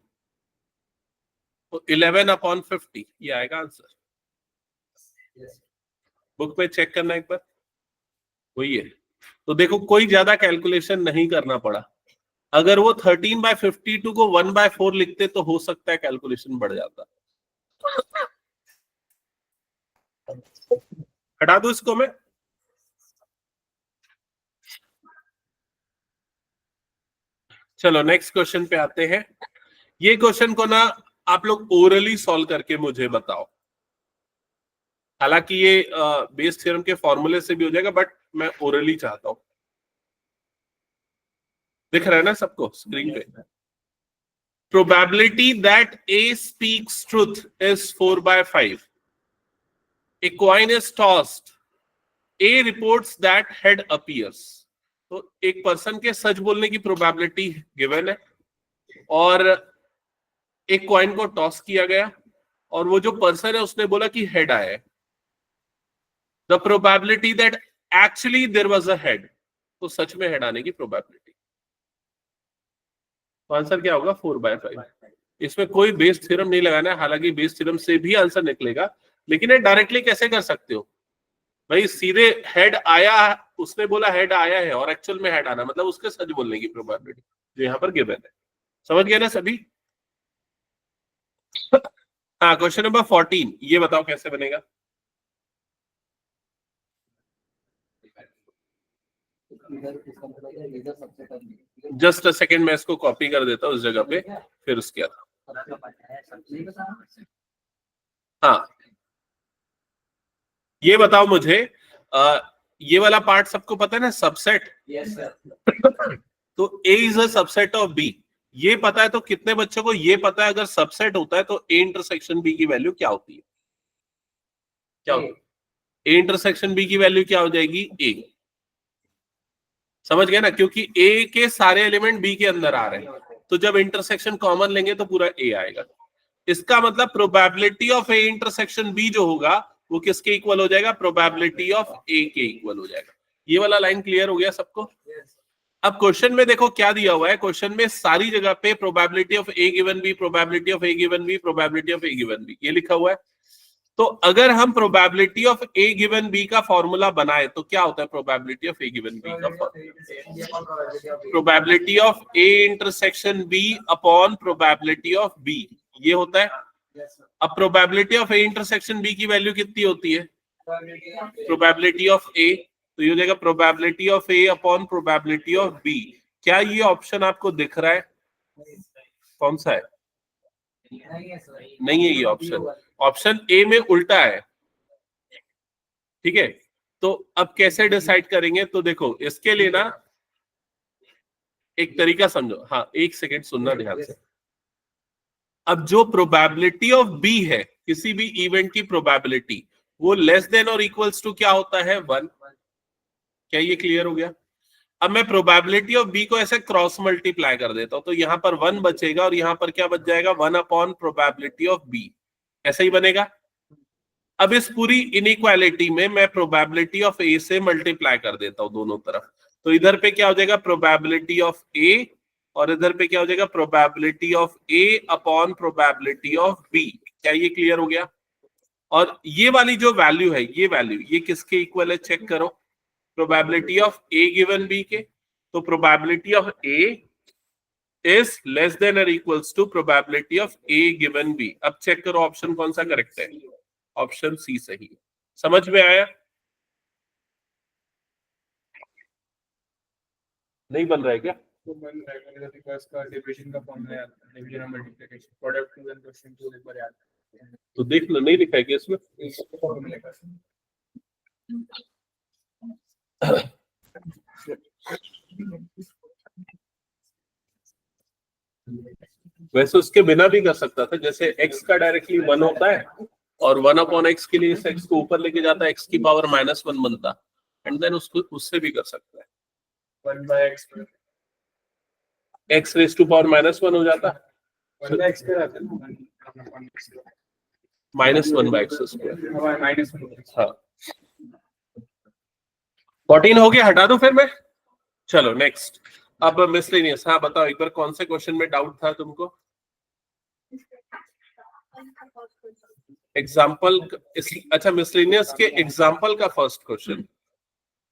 तो 11 अपॉन 50, ये आएगा आंसर। बुक में चेक करना एक बार, वही है। तो देखो कोई ज्यादा कैलकुलेशन नहीं करना पड़ा। अगर वो 13/52 को 1/4 लिखते तो हो सकता है कैलकुलेशन बढ़ जाता। हटा दो इसको मैं। चलो नेक्स्ट क्वेश्चन पे आते हैं। ये क्वेश्चन को ना आप लोग ओरली सॉल्व करके मुझे बताओ। हालांकि ये बेस थ्योरम के फॉर्मूले से भी हो जाएगा, बट मैं ओरली चाहता हूं। दिख रहा है ना सबको स्क्रीन पे? Probability that A speaks truth is 4/5। A coin is tossed, A reports that head appears. तो एक पर्सन के सच बोलने की प्रोबेबिलिटी गिवन है, और एक कॉइन को टॉस किया गया, और वो जो पर्सन है उसने बोला कि हेड आया है। The probability that actually there was a head, तो सच में हेड आने की प्रोबेबिलिटी। तो आंसर क्या होगा, 4/5। इसमें कोई बेस थ्योरम नहीं लगाना है, हालांकि बेस थ्योरम से भी आंसर निकलेगा, लेकिन ये डायरेक्टली कैसे कर सकते हो भाई, सीधे हेड आया, उसने बोला हेड आया है और एक्चुअल में हेड आना, मतलब उसके सच बोलने की प्रोबेबिलिटी जो यहाँ पर गिवन है। समझ गए ना सभी? हाँ क्वेश्चन नंबर 14, ये बताओ कैसे बनेगा। जस्ट अ सेकेंड, मैं इसको कॉपी कर देता हूँ उस जगह पे, फिर उसके बाद। हाँ ये बताओ मुझे, ये वाला पार्ट सबको पता है ना, सबसेट। Yes, sir. तो A is a subset of B, ये पता है। तो कितने बच्चों को ये पता है अगर सबसेट होता है तो ए इंटरसेक्शन बी की वैल्यू क्या होती है? क्या होती है? ए इंटरसेक्शन बी की वैल्यू क्या हो जाएगी, ए। समझ गए ना, क्योंकि ए के सारे एलिमेंट बी के अंदर आ रहे हैं, तो जब इंटरसेक्शन कॉमन लेंगे तो पूरा ए आएगा। इसका मतलब probability of A intersection B जो होगा वो किसके इक्वल हो जाएगा, प्रोबेबिलिटी ऑफ ए के इक्वल हो जाएगा। ये वाला लाइन क्लियर हो गया सबको? अब क्वेश्चन में देखो क्या दिया हुआ है, क्वेश्चन में सारी जगह पे probability of A given B, probability of A given B, probability of A given B, ये लिखा हुआ है। तो अगर हम probability of A given B का फॉर्मूला बनाए तो क्या होता है, probability of A given B का formula, probability of A intersection B upon probability of B, ये होता है। अब probability of A intersection B की वैल्यू कितनी होती है, प्रोबेबिलिटी ऑफ ए, तो ये हो जाएगा probability of A upon probability of B. क्या ये ऑप्शन आपको दिख रहा है? कौन सा है? नहीं है ये ऑप्शन, ऑप्शन ए में उल्टा है। ठीक है, तो अब कैसे डिसाइड करेंगे, तो देखो इसके लिए ना एक तरीका समझो। हाँ एक सेकेंड सुनना ध्यान से। अब जो प्रोबेबिलिटी ऑफ बी है, किसी भी इवेंट की प्रोबेबिलिटी, वो लेस देन और इक्वल्स टू क्या होता है, 1। क्या ये क्लियर हो गया? अब मैं प्रोबेबिलिटी ऑफ बी को ऐसे क्रॉस मल्टीप्लाई कर देता हूं, तो यहां पर 1 बचेगा और यहां पर क्या बच जाएगा, 1 अपॉन प्रोबेबिलिटी ऑफ बी, ऐसा ही बनेगा। अब इस पूरी इनइक्वालिटी में मैं प्रोबेबिलिटी ऑफ ए से मल्टीप्लाई कर देता हूं दोनों तरफ, तो इधर पे क्या हो जाएगा, प्रोबेबिलिटी ऑफ ए, और इधर पे क्या हो जाएगा, probability of A upon probability of B. क्या ये क्लियर हो गया? और ये वाली जो वैल्यू है, ये वैल्यू ये किसके इक्वल है, चेक करो, probability of A given B के। तो probability of A is less than और equals to probability of A given B. अब चेक करो ऑप्शन कौन सा करेक्ट है। ऑप्शन सी सही है। समझ में आया? नहीं बन रहा है क्या? तो बन रहा है मेरे पास का डिवीजन का फॉर्मूला याद है, डिवीजन और multiplication product two and question two एक बार याद है। तो देख लो, नहीं लिखा है क्या इसमें? इसको फॉर्मूले का वैसे उसके बिना भी कर सकता था, जैसे x का डायरेक्टली 1 होता है और 1/x के लिए इस x को ऊपर लेके जाता है, x की पावर -1 बनता, एंड देन उसको उससे भी कर सकता है। 1/x x raise to power -1 हो जाता, 1/x पे आता है ना, -1/x²। हाँ 14 हो गया, हटा दो फिर मैं। चलो नेक्स्ट। अब मिसलेनियस। हाँ बताओ एक बार, कौन से क्वेश्चन में डाउट था तुमको? एग्जाम्पल। अच्छा, मिसलेनियस के एग्जाम्पल का फर्स्ट क्वेश्चन।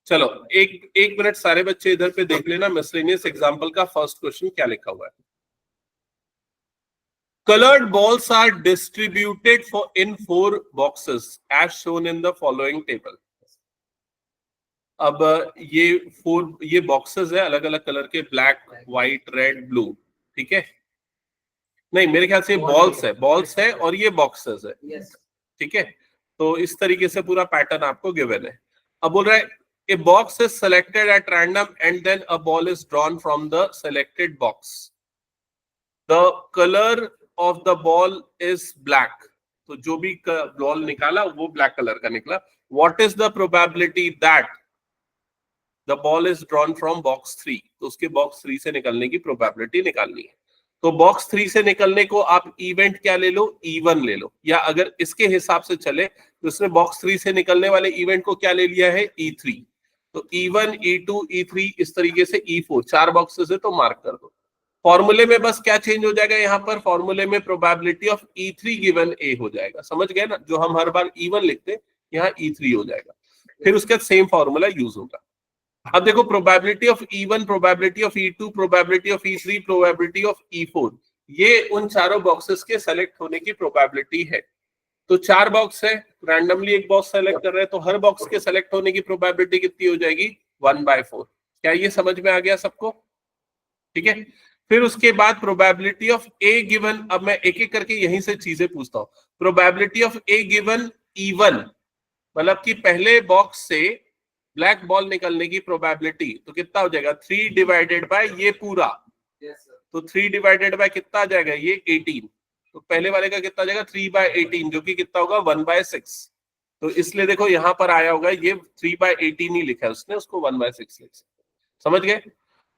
चलो एक मिनट सारे बच्चे इधर पे देख लेना, मिसलेनियस एग्जाम्पल का फर्स्ट क्वेश्चन क्या लिखा हुआ है। Colored balls are distributed in 4 boxes as shown in the following table. अब ये बॉक्सेस है अलग अलग कलर के, ब्लैक, व्हाइट, रेड, ब्लू। ठीक है? नहीं मेरे ख्याल से बॉल्स है और ये बॉक्सेस है। ठीक है? तो इस तरीके से पूरा पैटर्न आपको गिवन है। अब बोल रहा है a box is selected at random and then a ball is drawn from the selected box. The color of the ball is black. तो जो भी बॉल निकाला वो ब्लैक कलर का निकला। What is the probability that the ball is drawn from box 3? तो उसके box 3 से निकलने की प्रोबेबिलिटी निकालनी है। तो बॉक्स 3 से निकलने को आप इवेंट क्या ले लो? E1 ले लो। या अगर इसके हिसाब से चले तो उसने बॉक्स 3 से निकलने वाले इवेंट को क्या ले लिया है? E3। तो E1, E2, E3 इस तरीके से E4 4 बॉक्सेस है, तो मार्क कर दो। फॉर्मूले में बस क्या चेंज हो जाएगा, यहाँ पर फॉर्मूले में probability of E3 given A हो जाएगा। समझ गए ना? जो हम हर बार E1 लिखते यहाँ E3 हो जाएगा, फिर उसके बाद सेम फॉर्मूला यूज होगा। अब देखो probability of E1, probability of E2, probability of E3, probability of E4, ये उन चारों बॉक्सेस के सेलेक्ट होने की प्रोबेबिलिटी है। तो 4 बॉक्स है, रैंडमली एक बॉक्स सेलेक्ट कर रहे हैं, तो हर बॉक्स के सेलेक्ट होने की प्रोबेबिलिटी कितनी हो जाएगी? 1/4। क्या ये समझ में आ गया सबको? ठीक है? फिर उसके बाद प्रोबेबिलिटी ऑफ ए गिवन, अब मैं एक एक करके यहीं से चीजें पूछता हूं। Probability of A given E1, मतलब कि पहले बॉक्स से ब्लैक बॉल निकलने की प्रोबेबिलिटी, तो कितना हो जाएगा? 3 डिवाइडेड बाय ये पूरा। तो 3 डिवाइडेड बाय कितना आ जाएगा? ये 18। तो पहले वाले का कितना आ जाएगा? 3/18, जो कि कितना होगा? 1/6। तो इसलिए देखो यहां पर आया होगा ये 3/18 ही लिखा है उसने, उसको 1/6 लिख। समझ गए?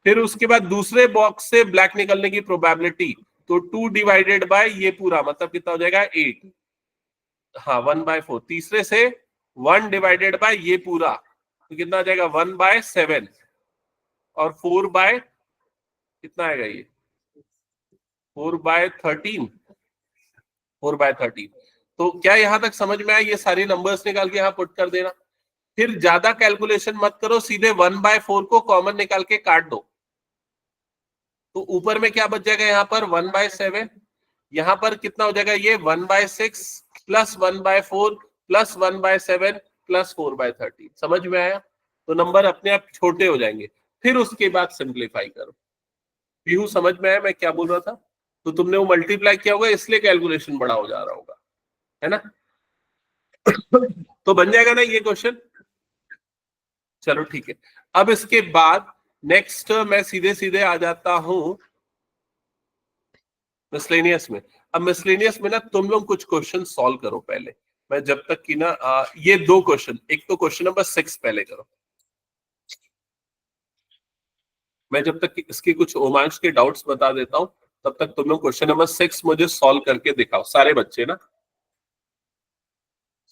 फिर उसके बाद दूसरे बॉक्स से ब्लैक निकलने की प्रोबेबिलिटी, तो 2 डिवाइडेड बाय ये पूरा, मतलब कितना हो जाएगा? 8। हाँ 1/4। तीसरे से 1 डिवाइडेड बाय ये पूरा, तो कितना आ जाएगा? 1/7। और 4 कितना आएगा? ये 4/13। 4/13। तो क्या यहां तक समझ में आया? ये सारे नंबर्स निकाल के यहाँ पुट कर देना। फिर ज्यादा कैलकुलेशन मत करो, सीधे 1/4 को कॉमन निकाल के काट दो। तो ऊपर में क्या बच जाएगा? यहाँ पर 1/7। यहाँ पर कितना हो जाएगा? ये 1/6 प्लस 1/4 प्लस 1/7 प्लस 4/13। समझ में आया? तो नंबर अपने आप छोटे हो जाएंगे। फिर उसके बाद सिंप्लीफाई करो। पीहू समझ में आया मैं क्या बोल रहा था? तो तुमने वो मल्टीप्लाई किया होगा, इसलिए कैलकुलेशन बड़ा हो जा रहा होगा, है ना? तो बन जाएगा ना ये क्वेश्चन? चलो ठीक है। अब इसके बाद नेक्स्ट मैं सीधे सीधे आ जाता हूं मिसलेनियस में। अब मिसलेनियस में ना तुम लोग कुछ क्वेश्चन सॉल्व करो पहले, मैं जब तक कि ना ये 2 क्वेश्चन, एक तो क्वेश्चन नंबर 6 पहले करो। मैं जब तक इसके कुछ ओमांश के डाउट्स बता देता हूं, तब तक तुम लोग क्वेश्चन नंबर 6 मुझे सॉल्व करके दिखाओ, सारे बच्चे ना।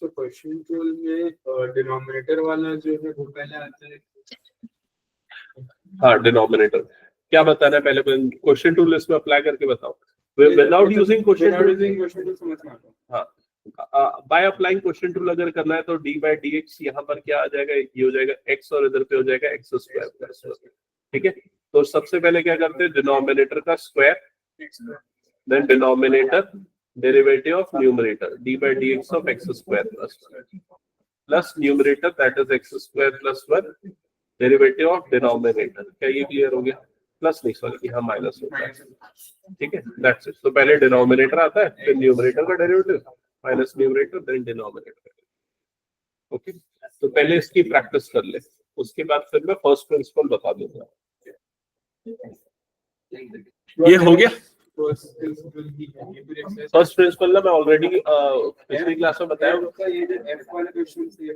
तो क्वेश्चन टूल में डिनोमिनेटर वाला जो है वो पहले आता है। हाँ डिनोमिनेटर क्या बताना है पहले? क्वेश्चन टूल इसमें अप्लाई करके बताओ, विदाउट यूजिंग क्वेश्चन टूल समझ में आता है। हाँ बाय अप्लाइंग क्वेश्चन टूल अगर करना है तो d/dx यहाँ पर क्या आ जाएगा? ये हो जाएगा x और इधर पे हो जाएगा x²। ठीक है? तो सबसे पहले क्या करते हैं, डिनोमिनेटर का square, than denominator derivative of numerator d by dx of x square plus numerator that is x square plus 1 derivative of denominator. क्या ये क्लियर हो गया? प्लस नहीं, सॉरी यहाँ माइनस होता है, ठीक है, दैट्स इट। तो पहले डिनोमिनेटर आता है, फिर न्यूमरेटर का derivative minus numerator, than denominator. Okay, तो पहले इसकी प्रैक्टिस कर ले, उसके बाद फिर मैं फर्स्ट प्रिंसिपल बता दूंगा। ये हो गया फर्स्ट प्रिंसिपल ना, मैं ऑलरेडी पिछली क्लास में बताया हूँ। ये जो f वाले क्वेश्चन से ये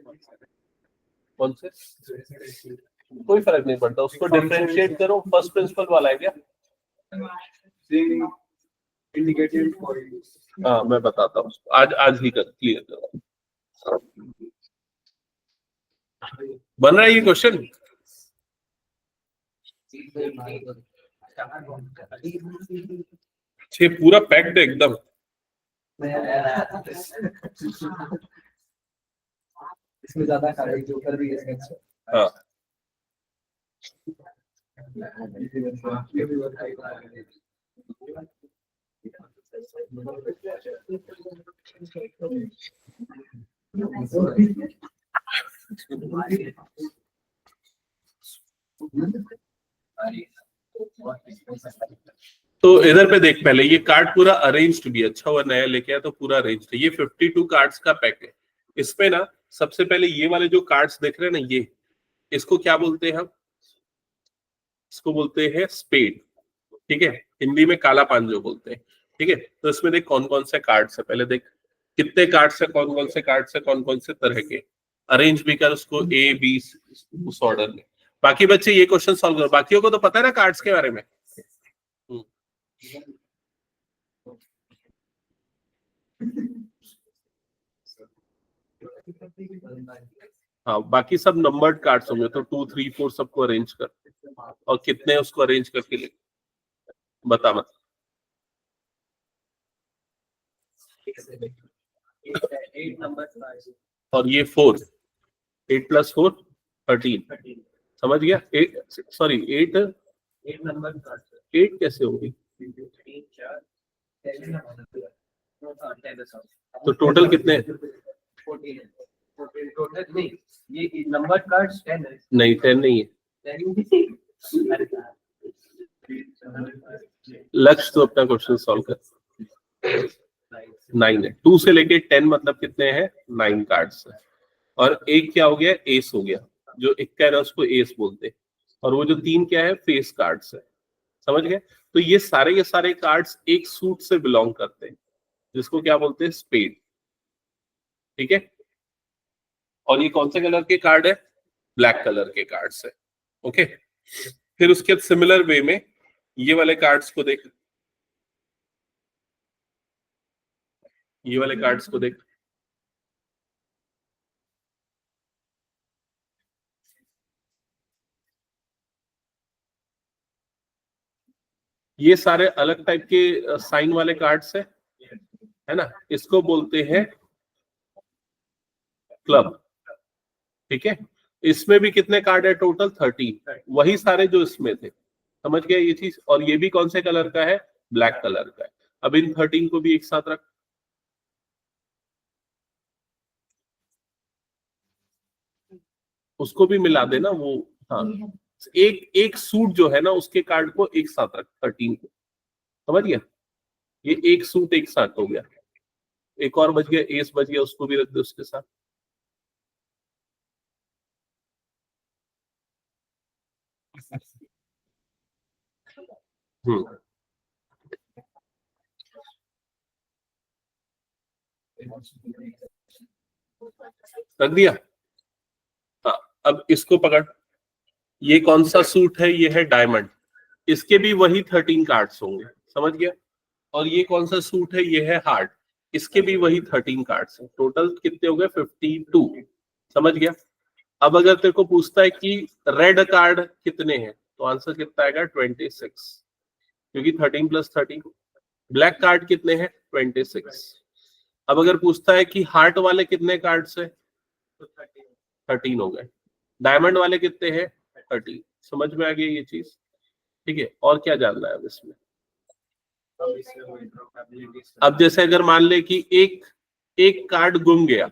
कौन से, कोई फर्क नहीं पड़ता, उसको डिफरेंशिएट करो। फर्स्ट प्रिंसिपल वाला है क्या? इंडिकेटिव पॉइंट्स, हाँ मैं बताता हूँ, आज ही कर क्लियर करो। बन रहा है ये क्वेश्चन? छे पूरा पैक्ड एकदम। इसमें ज्यादा कार्य जो कर भी है। हाँ तो इधर पे देख, पहले ये कार्ड पूरा अरेंज्ड भी, अच्छा हुआ नया लेके आया तो पूरा अरेंज्ड है। ये 52 कार्ड्स का पैक है। इसमें ना सबसे पहले ये वाले जो कार्ड्स देख रहे हैं ना, ये इसको क्या बोलते हैं हम? इसको बोलते हैं स्पेड, ठीक है, हिंदी में काला पान जो बोलते हैं, ठीक है। तो इसमें देख कौन कौन से कार्ड्स है, पहले देख कितने कार्ड्स है, कौन कौन से कार्ड्स है, कौन कौन से तरह के, अरेंज भी कर उसको ए बी उस ऑर्डर में। बाकी बच्चे ये क्वेश्चन सॉल्व करो, बाकियों को तो पता है ना कार्ड्स के बारे में। हाँ बाकी सब नंबर्ड कार्ड्स होंगे, तो 2 3 4 सबको अरेंज कर, और कितने उसको अरेंज करके लिख, बता मत। और ये 4, 8 + 4 13, समझ गया? 8 सॉरी 8 नंबर 8 कैसे होगी? तो टोटल कितने? ये नंबर कार्ड्स 10 है। नहीं 10 नहीं है, लक्ष्य तो अपना क्वेश्चन सॉल्व कर। 9 है, 2 से लेके 10 मतलब कितने हैं? 9 कार्ड्स है। और एक क्या हो गया? एस हो गया, जो एक है ना उसको एस बोलते हैं। और वो जो 3 क्या है? फेस कार्ड्स है, समझ गए? तो ये सारे कार्ड्स एक सूट से बिलोंग करते हैं, जिसको क्या बोलते हैं? स्पेड, ठीक है। और ये कौन से कलर के कार्ड है? ब्लैक कलर के कार्ड्स है, ओके। फिर उसके सिमिलर वे में ये वाले कार्ड्स को देख, ये वाले कार्ड्स को देख, ये सारे अलग टाइप के साइन वाले कार्ड्स है ना, इसको बोलते हैं क्लब, ठीक है। इसमें भी कितने कार्ड है टोटल? 13, वही सारे जो इसमें थे, समझ गया ये चीज। और ये भी कौन से कलर का है? ब्लैक कलर का है। अब इन 13 को भी एक साथ रख, उसको भी मिला देना वो, हाँ एक सूट जो है ना उसके कार्ड को एक साथ रख, 13 को, समझ गया? ये एक सूट एक साथ हो गया। एक और बच गया, एस बच गया, उसको भी रख दो उसके साथ। रख दिया। हाँ अब इसको पकड़, ये कौन सा सूट है? ये है डायमंड, इसके भी वही 13 कार्ड्स होंगे, समझ गया? और ये कौन सा सूट है? ये है हार्ट, इसके भी वही 13 कार्ड्स हैं। टोटल कितने हो गए? 52, समझ गया? अब अगर तेरे को पूछता है कि रेड कार्ड कितने हैं, तो आंसर कितना आएगा? 26, क्योंकि 13 + 13। ब्लैक कार्ड कितने हैं? 26। अब अगर पूछता है कि हार्ट वाले कितने कार्ड्स है, तो 13 हो गए। डायमंड वाले कितने हैं? 30। समझ में आ गई ये चीज? ठीक है, और क्या जानना है अब इसमें? अब इससे वही probabilities अब जैसे अगर मान ले कि एक कार्ड गुम गया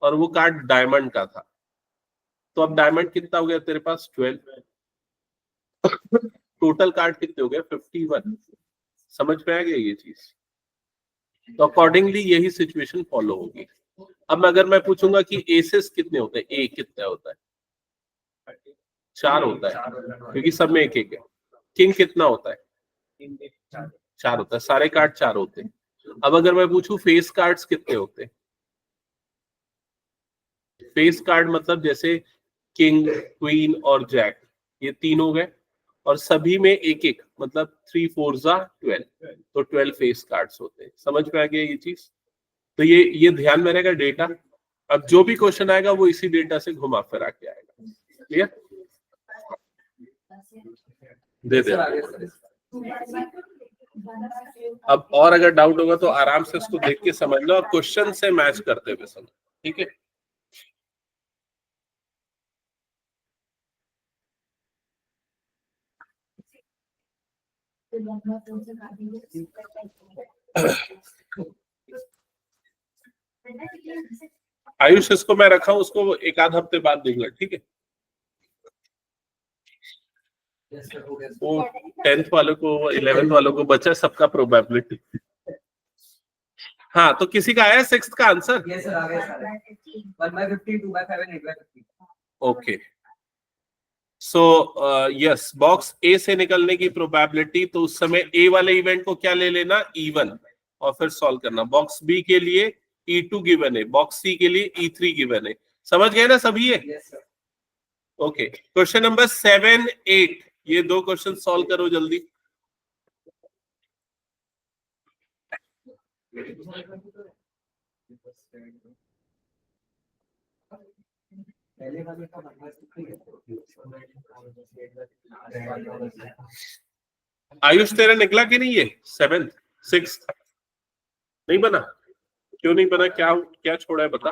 और वो कार्ड डायमंड का था, तो अब डायमंड कितना हो गया तेरे पास? 12। टोटल कार्ड कितने हो गए? 51। समझ में आ गया ये चीज? तो अकॉर्डिंगली यही सिचुएशन फॉलो होगी। अब अगर मैं पूछूंगा कि एसेस कितने होते हैं, ए कितना होता है? 4 होता है, क्योंकि सब में एक एक है। किंग कितना होता है? 4 होता है, सारे कार्ड 4 होते हैं। अब अगर मैं पूछूं फेस कार्ड्स कितने होते हैं? फेस कार्ड मतलब जैसे किंग, क्वीन और जैक, ये 3 हो गए, और सभी में एक एक, मतलब 3 4 जा 12, तो 12 फेस कार्ड्स होते हैं। समझ में आ गया ये चीज? तो ये ध्यान में रहेगा डेटा। अब जो भी क्वेश्चन आएगा वो इसी डेटा से घुमा फिरा के आएगा। क्लियर? दे दे। अब और अगर डाउट होगा तो आराम से उसको देख के समझ लो और क्वेश्चन से मैच करते हुए समझो। ठीक है? आयुष, इसको मैं रखा हूं, उसको एक आध हफ्ते बाद देख ले। ठीक है? वो 10th वालों को, 11th वालों को बचा सबका प्रोबेबिलिटी। हाँ, तो किसी का आया 6th का आंसर? Yes sir, आ गया sir. 1/50, 2/5 and 8/50। Okay, so yes, box A से निकलने की प्रोबेबिलिटी, तो उस समय ए वाले इवेंट को क्या ले लेना? E1, और फिर सॉल्व करना। बॉक्स बी के लिए E2 गिवन है, बॉक्स सी के लिए E3 गिवन है। समझ गए ना सभी ये? Yes sir। Okay, question number 7 8, ये दो क्वेश्चन सॉल्व करो जल्दी। पहले वाले का आयुष, तेरा निकला कि नहीं? ये 7th 6th नहीं बना? क्यों नहीं बना? क्या क्या छोड़ा है बता।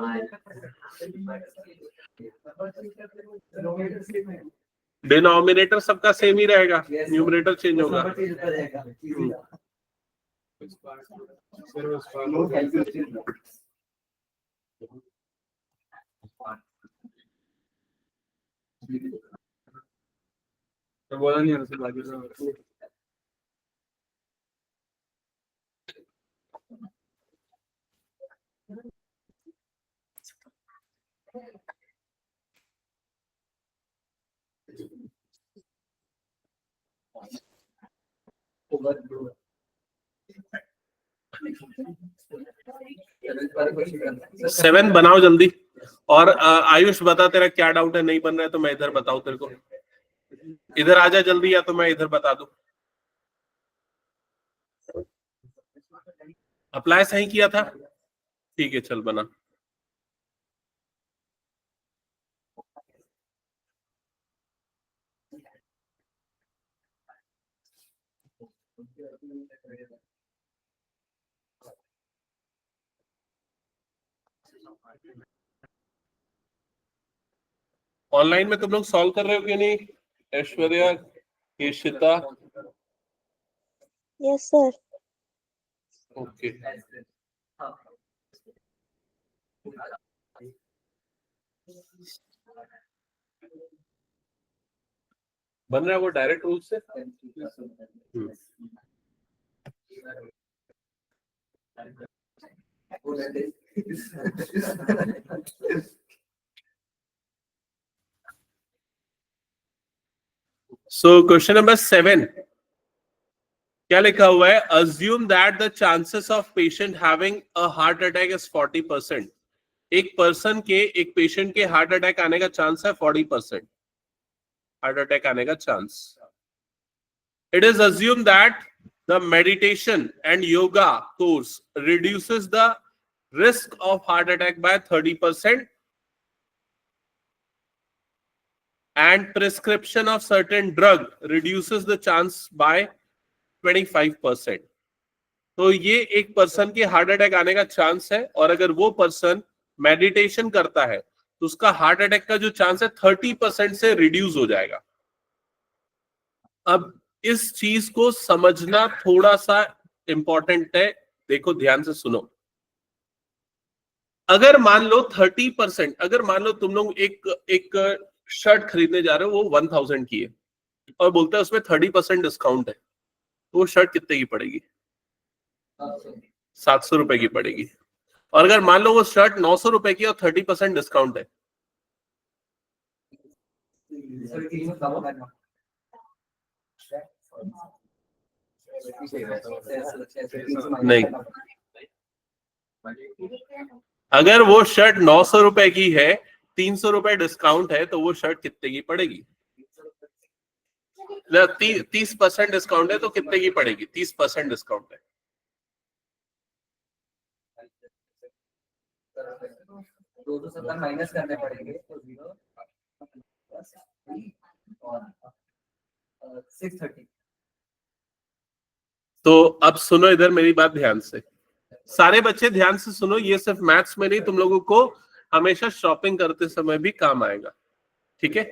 डिनोमिनेटर सबका सेम ही रहेगा, न्यूमरेटर चेंज होगा। तो बोला नहीं उससे बाकी सेवन बनाओ जल्दी। और आयुष बता, तेरा क्या डाउट है? नहीं बन रहा है तो मैं इधर बताऊं तेरे को। इधर आजा जल्दी, या तो मैं इधर बता दूं। अप्लाई सही किया था? ठीक है, चल बना। ऑनलाइन में तुम लोग सॉल्व कर रहे हो कि नहीं? Aishwarya, Keshita? Yes sir. Okay, बन रहा है वो डायरेक्ट रूल से? सो क्वेश्चन नंबर 7 क्या लिखा हुआ है? Assume that the chances of patient having a heart attack is 40%। एक पेशेंट के हार्ट अटैक आने का चांस है 40%। हार्ट अटैक आने का chance. It is assume that the meditation and yoga course reduces the risk of heart attack by 30%, and prescription of certain drug reduces the chance by 25%। तो ये एक person के heart attack आने का chance है, और अगर वो पर्सन मेडिटेशन करता है तो उसका हार्ट अटैक का जो चांस है 30% से रिड्यूस हो जाएगा। अब इस चीज को समझना थोड़ा सा इंपॉर्टेंट है, देखो ध्यान से सुनो। अगर मान लो 30%, अगर मान लो तुम लोग एक शर्ट खरीदने जा रहे हो, वो 1000 की है और बोलता है उसमें 30% डिस्काउंट है, तो वो शर्ट कितने की पड़ेगी? 700 रुपए की पड़ेगी। और अगर मान लो वो शर्ट 900 रुपए की और 30% डिस्काउंट है, नहीं, अगर वो शर्ट 900 रुपए की है, 300 रुपए डिस्काउंट है, तो वो शर्ट कितने की पड़ेगी? 30% डिस्काउंट है तो कितने की पड़ेगी? 30% डिस्काउंट है, 270 माइनस करने पड़ेंगे तो 0 और 630। तो अब सुनो इधर मेरी बात ध्यान से, सारे बच्चे ध्यान से सुनो, ये सिर्फ मैथ्स में नहीं, तुम लोगों को हमेशा शॉपिंग करते समय भी काम आएगा, ठीक है?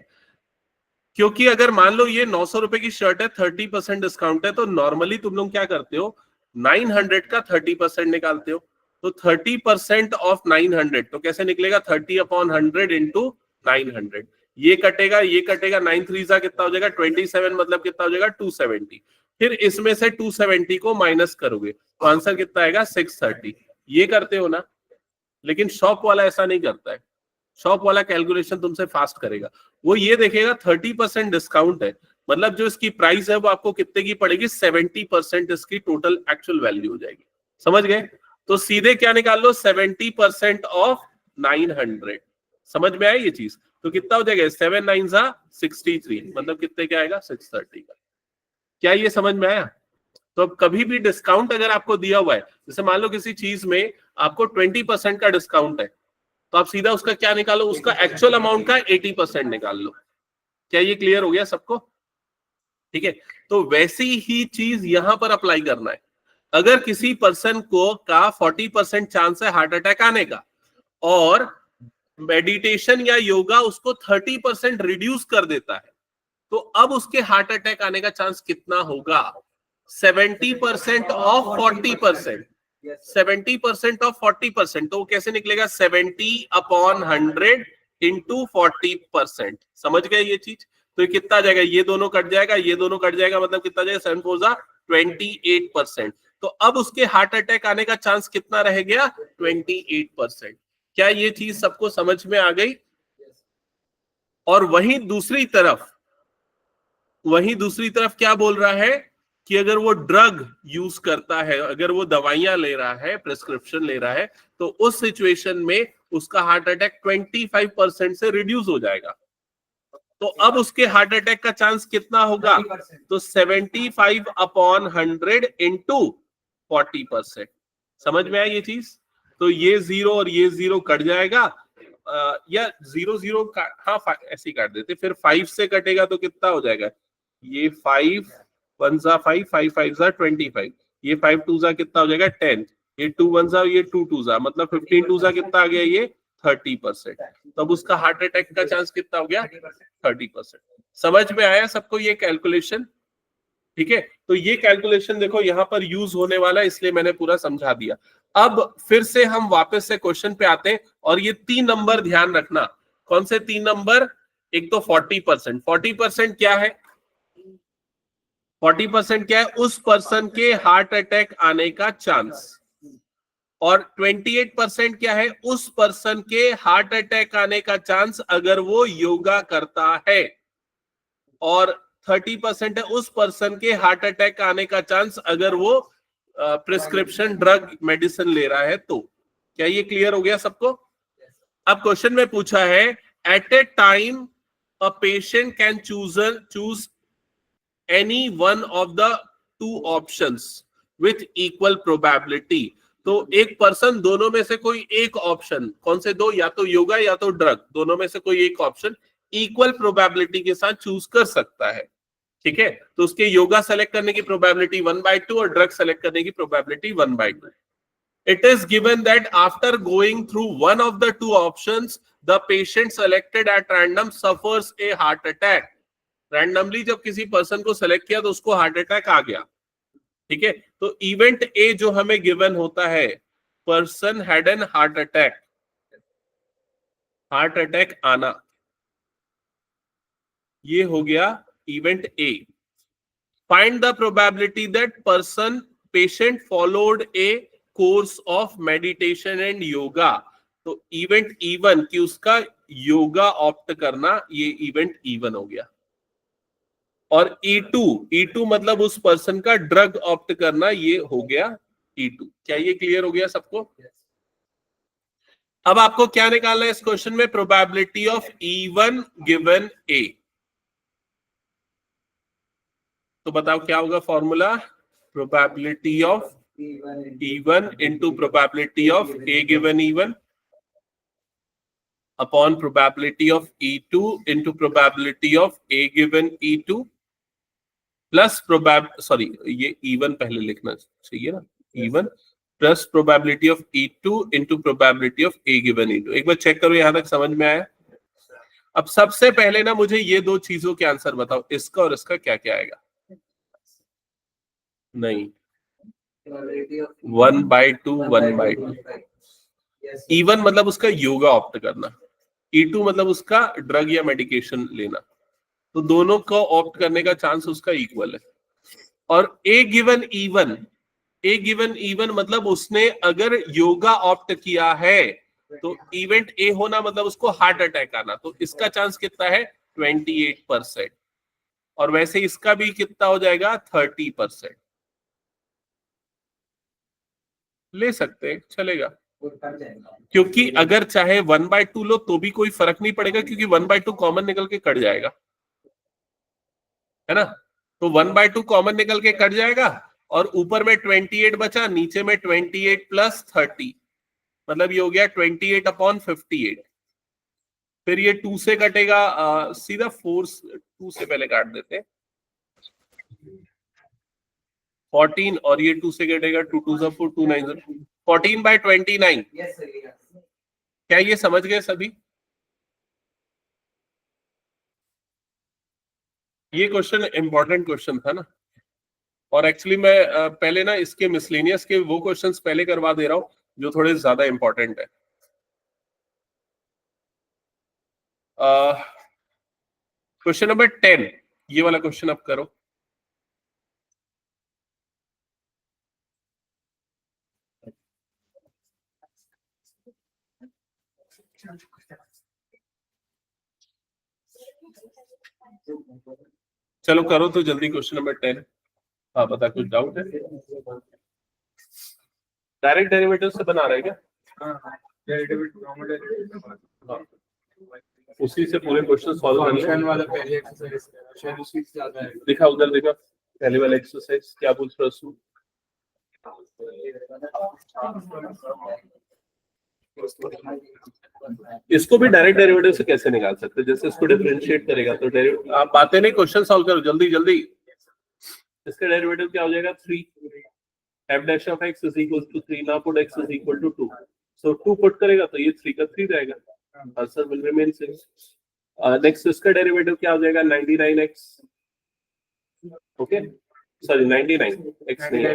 क्योंकि अगर मान लो ये 900 रुपए की शर्ट है, 30% डिस्काउंट है, तो नॉर्मली तुम लोग क्या करते हो, 900 का 30% निकालते हो। तो 30% ऑफ 900 तो कैसे निकलेगा? 30/100 इंटू 900। ये कटेगा, ये कटेगा, 9 3 कितना हो जाएगा? 27, मतलब कितना हो जाएगा? 270। फिर इसमें से 270 को माइनस करोगे तो आंसर कितना आएगा? 630। ये करते हो ना, लेकिन शॉप वाला ऐसा नहीं करता है। शॉप वाला कैलकुलेशन तुमसे फास्ट करेगा, वो ये देखेगा 30% डिस्काउंट है, मतलब जो इसकी प्राइस है वो आपको कितने की पड़ेगी? 70% इसकी टोटल एक्चुअल वैल्यू हो जाएगी। समझ गए? तो सीधे क्या निकाल लो? 70% ऑफ 900। समझ में आया ये चीज? तो कितना हो जाएगा? 7 9 63, मतलब कितने का आएगा? 630 का। क्या ये समझ में आया? तो अब कभी भी डिस्काउंट अगर आपको दिया हुआ है, जैसे मान लो किसी चीज में आपको 20% का डिस्काउंट है, तो आप सीधा उसका क्या निकालो? उसका एक्चुअल अमाउंट का 80% निकाल लो। क्या ये क्लियर हो गया सबको? ठीक है, तो वैसी ही चीज यहां पर अप्लाई करना है। अगर किसी पर्सन को का 40% चांस है हार्ट अटैक आने का, और मेडिटेशन या योगा उसको 30% रिड्यूस कर देता है, तो अब उसके हार्ट अटैक आने का चांस कितना होगा? 70% ऑफ 40%। 70% ऑफ 40%, तो वो कैसे निकलेगा? 70/100 इंटू 40%। समझ गए ये चीज? तो ये कितना आ जाएगा? ये दोनों कट जाएगा, ये दोनों कट जाएगा, मतलब कितना जाएगा? 7 4 28%। तो अब उसके हार्ट अटैक आने का चांस कितना रह गया? 28%। क्या ये चीज सबको समझ में आ गई? और वहीं दूसरी तरफ क्या बोल रहा है कि अगर वो ड्रग यूज करता है, अगर वो दवाइयां ले रहा है, प्रिस्क्रिप्शन ले रहा है, तो उस सिचुएशन में उसका हार्ट अटैक 25% से रिड्यूस हो जाएगा। तो अब उसके हार्ट अटैक का चांस कितना होगा? तो 75/100 इंटू 40%। समझ में आया ये चीज? तो ये 0 और ये 0 कट जाएगा, या 0 0 हाँ ऐसे ही काट देते। फिर 5 से कटेगा तो कितना हो जाएगा? ये 5 1 5 5 5 25, ये 5 2 कितना हो जाएगा? 10, ये 2 1 ये 2 2 मतलब 15 2 कितना आ गया? ये 30%। तब उसका हार्ट अटैक का चांस कितना हो गया? 30%। समझ में आया सबको ये कैलकुलेशन? ठीक है, तो ये कैलकुलेशन देखो यहां पर यूज होने वाला है, इसलिए मैंने पूरा समझा दिया। अब फिर से हम वापस से क्वेश्चन पे आते हैं, और ये 3 नंबर ध्यान रखना। कौन से 3 नंबर? एक तो 40%। 40% क्या है? 40% क्या है? उस पर्सन के हार्ट अटैक आने का चांस। और 28% क्या है? उस पर्सन के हार्ट अटैक आने का चांस अगर वो योगा करता है। और 30% है उस पर्सन के हार्ट अटैक आने का चांस अगर वो प्रिस्क्रिप्शन ड्रग मेडिसिन ले रहा है। तो क्या ये क्लियर हो गया सबको? अब क्वेश्चन में पूछा है, at a time a patient can choose any one of the 2 options with equal probability. तो एक पर्सन दोनों में से कोई एक ऑप्शन, कौन से 2? या तो योगा या तो ड्रग, दोनों में से कोई एक ऑप्शन इक्वल प्रोबेबिलिटी के साथ चूज कर सकता है। ठीक है, तो उसके योगा सेलेक्ट करने की प्रोबेबिलिटी 1/2 और ड्रग सेलेक्ट करने की probability 1/2। It is given that after going through one of the 2 options, the patient selected at random suffers a heart attack. Randomly जब किसी पर्सन को सेलेक्ट किया तो उसको हार्ट अटैक आ गया, ठीक है। तो इवेंट ए जो हमें गिवन होता है, person had an heart attack आना, ये हो गया event A. Find the probability that person patient followed A course of meditation and yoga. तो इवेंट E1 कि उसका योगा ऑप्ट करना, ये इवेंट E1 हो गया। और E2 मतलब उस पर्सन का ड्रग ऑप्ट करना, ये हो गया E2। क्या ये क्लियर हो गया सबको? अब आपको क्या निकालना है इस क्वेश्चन में? Probability of E1 given A। तो बताओ क्या होगा formula? Probability of E1 into probability of A given E1 upon probability of E2 into probability of A given E2 plus sorry ये E1 पहले लिखना चाहिए ना, E1 plus probability of E2 into probability of A given E2। एक बार check करो यहां तक समझ में आया? अब सबसे पहले ना मुझे ये दो चीजों के आंसर बताओ, इसका और इसका क्या क्या आएगा? नहीं, 1/2 1/2। E1 मतलब उसका योगा ऑप्ट करना, E2 मतलब उसका ड्रग या मेडिकेशन लेना। तो दोनों को ऑप्ट करने का चांस उसका इक्वल है। और A गिवन E1 मतलब उसने अगर योगा ऑप्ट किया है तो इवेंट ए होना मतलब उसको हार्ट अटैक आना। तो इसका चांस कितना है? 28%। और वैसे इसका भी कितना हो जाएगा? 30%। ले सकते हैं, चलेगा। क्योंकि अगर चाहे 1/2 लो तो भी कोई फर्क नहीं पड़ेगा, क्योंकि 1/2 कॉमन निकल के कट जाएगा, है ना। तो 1/2 कॉमन निकल के कट जाएगा और ऊपर में 28 बचा, नीचे में 28 प्लस 30 मतलब ये हो गया 28/58। फिर ये 2 से कटेगा, सीधा 2 से पहले काट देते हैं 14, और ये 2 से कटेगा 2 2 4 2 9 14/29। Yes, sir. Yes. क्या ये समझ गए सभी? ये क्वेश्चन इंपॉर्टेंट क्वेश्चन था ना। और एक्चुअली मैं पहले ना इसके मिसलेनियस के वो क्वेश्चंस पहले करवा दे रहा हूँ जो थोड़े ज्यादा इंपॉर्टेंट है। क्वेश्चन नंबर 10, ये वाला क्वेश्चन आप करो। चलो करो तो जल्दी क्वेश्चन नंबर 10। हाँ बता, कुछ डाउट है? डायरेक्ट डेरिवेटिव से बना रहे क्या? हाँ। उसी से पूरे क्वेश्चन सॉल्व करने वाला पहले एक्सरसाइज शायद उसी से ज्यादा है। दिखा, उधर दिखा पहले वाला एक्सरसाइज क्या पूछ रहा हूँ। इसको भी डायरेक्ट डेरिवेटिव से कैसे निकाल सकते हैं? जैसे इसको डिफरेंशिएट करेगा तो आप बातें नहीं, क्वेश्चन सॉल्व करो जल्दी जल्दी। इसका डेरिवेटिव क्या हो जाएगा? 3 f dash of x is equal to 3। now put x is equal to 2, so 2 put करेगा तो ये 3 का 3 रहेगा, answer will remain same. Next इसका डेरिवेटिव क्या हो जाएगा? 99x, ओके सॉरी 99 x नहीं है,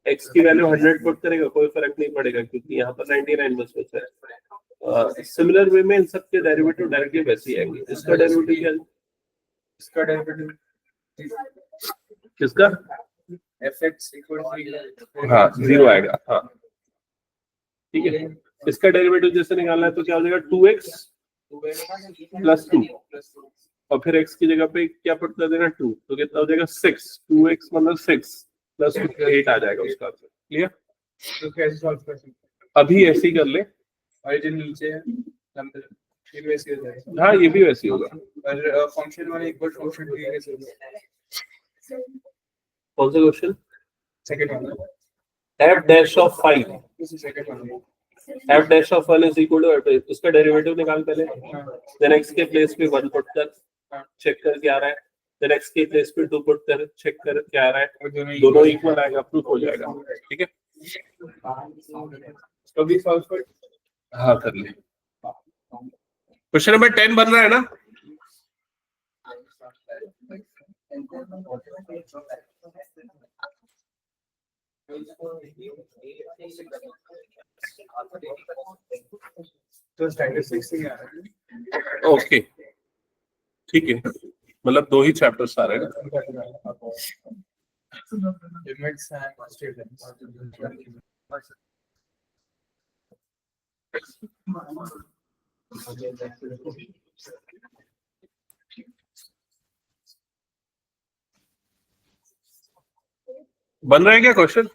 x की वैल्यू 100 पुट करेगा, कोई फर्क नहीं पड़ेगा क्योंकि यहाँ पर 99 बस बचा है। सिमिलर वे में इन सब के डेरिवेटिव डायरेक्टली वैसे ही आएंगे। इसका डेरिवेटिव क्या है? इसका डेरिवेटिव किसका? fx equal to हाँ 0 आएगा, हाँ ठीक है। इसका डेरिवेटिव जैसे निकालना है तो क्या हो जाएगा? 2x प्लस 2 और फिर x की जगह पे क्या पुट कर देना? 2, तो कितना हो जाएगा? 6। 2x मतलब 6 प्लस 8 आ जाएगा उसका आंसर। क्लियर? तो कैसे सॉल्व कर सकते हैं? अभी ऐसे ही कर ले। और जो नीचे है ये भी वैसे हो जाएगा। हाँ ये भी वैसे ही होगा। और फंक्शन वाला इक्वल फंक्शन भी कैसे होगा? कौन सा क्वेश्चन? सेकंड वाला f dash of 5, इसी सेकंड वाला f dash of 1 is equal to f। उसका डेरिवेटिव निकाल पहले, देन x के प्लेस पे 1 पुट कर, चेक कर क्या आ रहा है, देन x के प्लेस पे 2 पुट कर, चेक कर क्या आ रहा है, दोनों इक्वल आएगा, प्रूफ हो जाएगा। ठीक है, तो भी सॉल्व कर। हाँ कर ले। क्वेश्चन नंबर 10 बन रहा है ना? तो स्टैटिस्टिक्स से क्या है? ओके ठीक है, मतलब 2 ही चैप्टर्स आ रहे हैं ना। Limits and constants. बन रहा है क्या क्वेश्चन?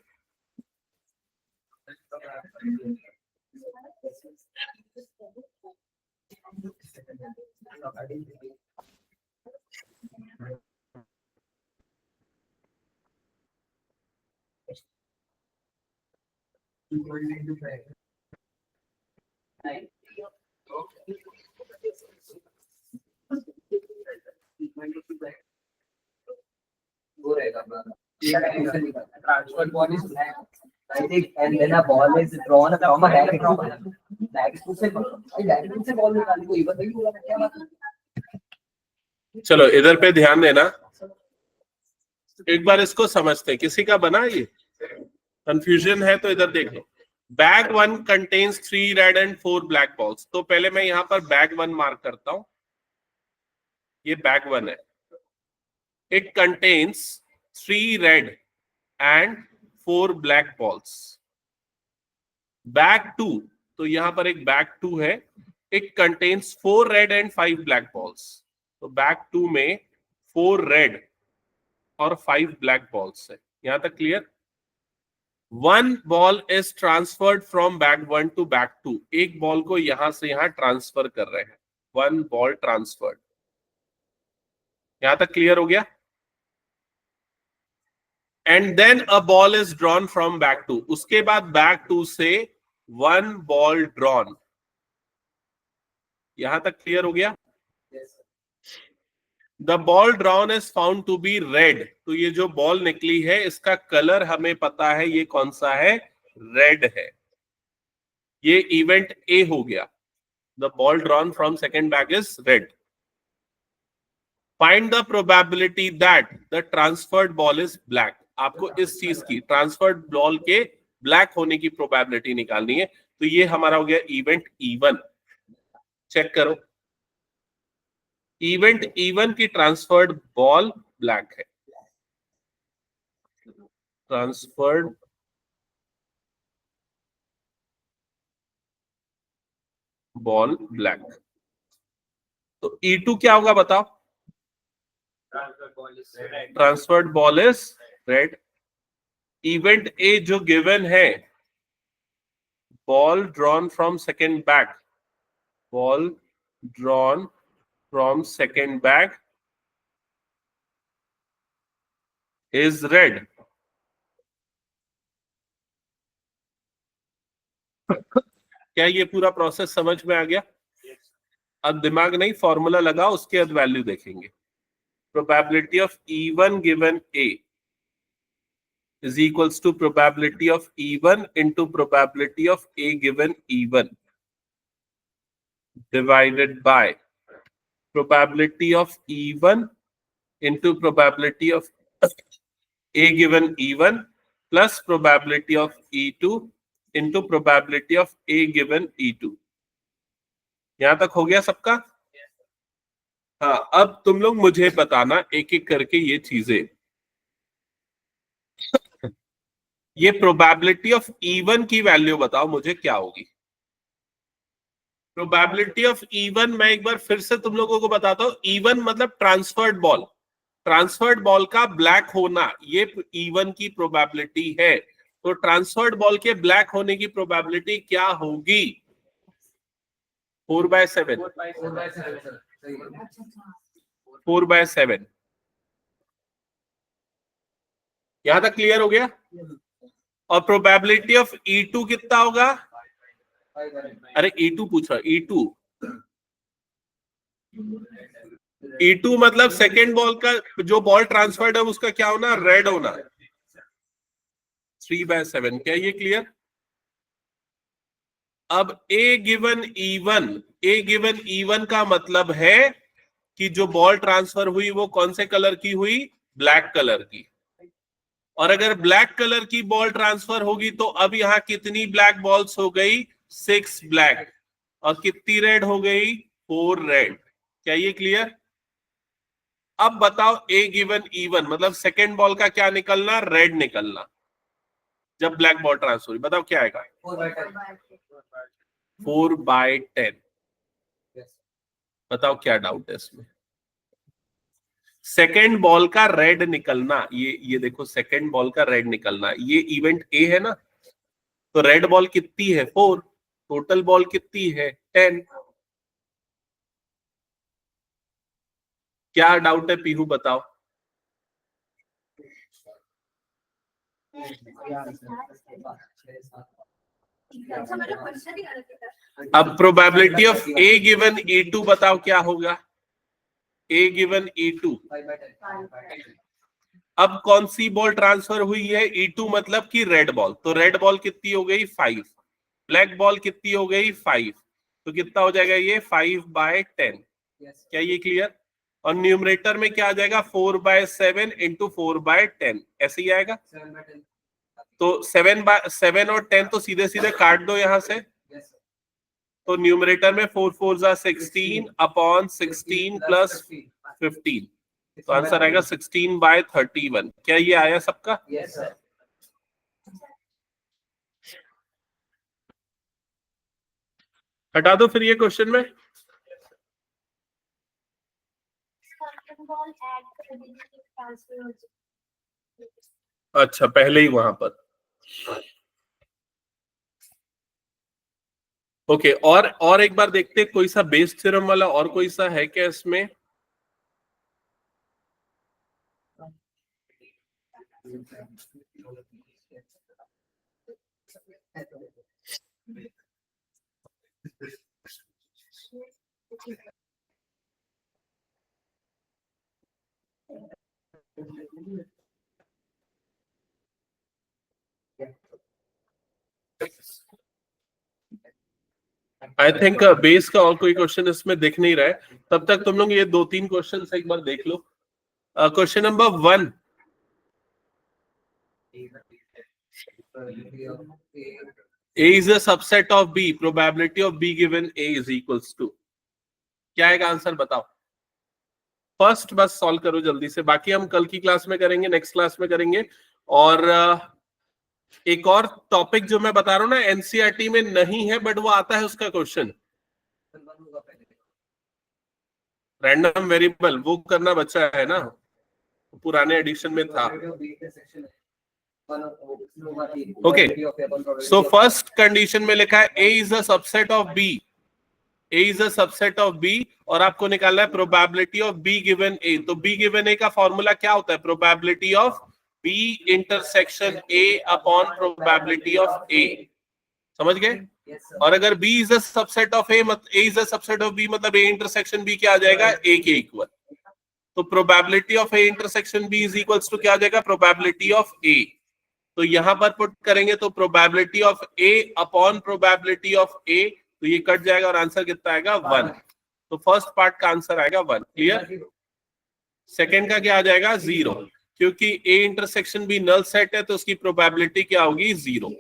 वो रहेगा अपना transfer ball is black I think and then a ball is drawn from a bag से बॉल निकालने को इवन नहीं बोला क्या बात है? चलो इधर पे ध्यान देना, एक बार इसको समझते हैं। किसी का बना ये कंफ्यूजन है तो इधर देख लो। Bag 1 contains 3 red and 4 black balls. तो पहले मैं यहाँ पर बैग 1 मार्क करता हूं, ये बैग 1 है। It contains 3 red and 4 black balls. Bag 2, तो यहां पर एक बैग 2 है। It contains 4 red and 5 black balls. तो बैग 2 में 4 रेड और 5 ब्लैक बॉल्स है। यहां तक clear? 1 ball is transferred from bag 1 to bag 2। एक बॉल को यहां से यहां ट्रांसफर कर रहे हैं। 1 बॉल ट्रांसफर्ड। यहां तक क्लियर हो गया? And then a ball is drawn from bag 2। उसके बाद बैग 2 से 1 बॉल ड्रॉन। यहां तक क्लियर हो गया? The ball drawn is found to be red. तो ये जो बॉल निकली है इसका कलर हमें पता है, ये कौन सा है? रेड है। ये इवेंट ए हो गया। The ball drawn from second bag is red. Find the probability that the transferred ball is black. आपको इस चीज की, ट्रांसफर्ड बॉल के ब्लैक होने की प्रोबेबिलिटी निकालनी है। तो ये हमारा हो गया इवेंट E1। चेक करो, इवेंट E1 की ट्रांसफर्ड बॉल ब्लैक है। Transferred ball black. तो E2 क्या होगा बताओ? Transferred ball is red. Event A जो गिवन है, ball drawn from second bag, ball drawn from second bag is red. क्या ये पूरा प्रोसेस समझ में आ गया? अब दिमाग नहीं, फॉर्मूला लगाओ, उसके बाद वैल्यू देखेंगे। Probability of E1 given A is equals to probability of E1 into probability of A given E1 divided by probability of E1 into probability of A given E1 plus probability of E2 into probability of A given E2। यहां तक हो गया सबका? हाँ, अब तुम लोग मुझे बताना एक एक करके ये चीजें। ये प्रोबेबिलिटी ऑफ E1 की वैल्यू बताओ मुझे क्या होगी। प्रोबेबिलिटी ऑफ E1 मैं एक बार फिर से तुम लोगों को बताता हूं। E1 मतलब ट्रांसफर्ड बॉल, ट्रांसफर्ड बॉल का ब्लैक होना, ये E1 की प्रोबेबिलिटी है। तो ट्रांसफर्ड बॉल के ब्लैक होने की प्रोबेबिलिटी क्या होगी? 4/7। 4/7। यहां तक क्लियर हो गया? और प्रोबेबिलिटी ऑफ E2 कितना होगा? अरे E2 पूछ रहा, E2 मतलब सेकेंड बॉल का जो बॉल ट्रांसफर्ड है उसका क्या होना? रेड होना। 3/7। क्या ये क्लियर? अब A given E1, A given E1 का मतलब है कि जो बॉल ट्रांसफर हुई वो कौन से कलर की हुई, ब्लैक कलर की। और अगर ब्लैक कलर की बॉल ट्रांसफर होगी तो अब यहाँ कितनी ब्लैक बॉल्स हो गई, 6 ब्लैक, और कितनी रेड हो गई, 4 रेड। क्या ये क्लियर? अब बताओ ए गिवन इवन मतलब सेकेंड बॉल का क्या निकलना, रेड निकलना जब ब्लैक बॉल ट्रांसफर हुई। बताओ क्या आएगा, 4/10। बताओ क्या डाउट है इसमें? सेकेंड बॉल का रेड निकलना, ये देखो सेकेंड बॉल का रेड निकलना, ये इवेंट ए है ना, तो रेड बॉल कितनी है, 4, टोटल बॉल कितनी है, 10। क्या डाउट है पीहू, बताओ। अब probability of A given E2 बताओ क्या होगा, ए गिवन E2। अब कौन सी बॉल ट्रांसफर हुई है, E2 मतलब कि रेड बॉल, तो रेड बॉल कितनी हो गई, 5, ब्लैक बॉल कितनी हो गई, 5, तो कितना हो जाएगा ये, 5/10। क्या ये क्लियर? और न्यूमरेटर में क्या आ जाएगा, 4/7 इंटू 4/10, ऐसे ही आएगा। तो 7 और 10 तो सीधे सीधे काट दो यहां से, तो न्यूमरेटर में 4 4 16 अपॉन 16 प्लस 15, तो आंसर आएगा 16/31। क्या ये आया सबका? Yes sir. हटा दो फिर ये क्वेश्चन में। अच्छा पहले ही वहां पर, ओके। और एक बार देखते कोई सा बेस थ्योरम वाला और कोई सा है क्या इसमें? आई थिंक बेस का और कोई क्वेश्चन इसमें दिख नहीं रहा है, तब तक तुम लोग ये 2-3 क्वेश्चन एक बार देख लो। Question number 1, A is a subset of B, probability of B given A is equals to, क्या आएगा आंसर बताओ। फर्स्ट बस सॉल्व करो जल्दी से, बाकी हम कल की क्लास में करेंगे, नेक्स्ट क्लास में करेंगे। और एक और टॉपिक जो मैं बता रहा हूँ ना, एनसीईआरटी में नहीं है बट वो आता है उसका क्वेश्चन, रैंडम वेरिएबल, वो करना बचा है ना, पुराने एडिशन में था। ओके, सो फर्स्ट कंडीशन में लिखा है A is a subset of B, A is a subset of B, और आपको निकालना है probability of B given A। तो B given A का फॉर्मूला क्या होता है, probability of B intersection A upon probability of A, समझ गए? और अगर B is a subset of A is a subset of B मतलब A इंटरसेक्शन B क्या आ जाएगा, A के इक्वल। तो probability of A intersection B is equals to क्या आ जाएगा, प्रोबेबिलिटी ऑफ A। तो यहां पर पुट करेंगे तो probability of A upon probability of A, तो ये कट जाएगा और आंसर कितना आएगा, 1। तो फर्स्ट पार्ट का आंसर आएगा 1, क्लियर? सेकेंड का क्या आ जाएगा, 0, क्योंकि A intersection B null set है तो उसकी प्रोबेबिलिटी क्या होगी, 0,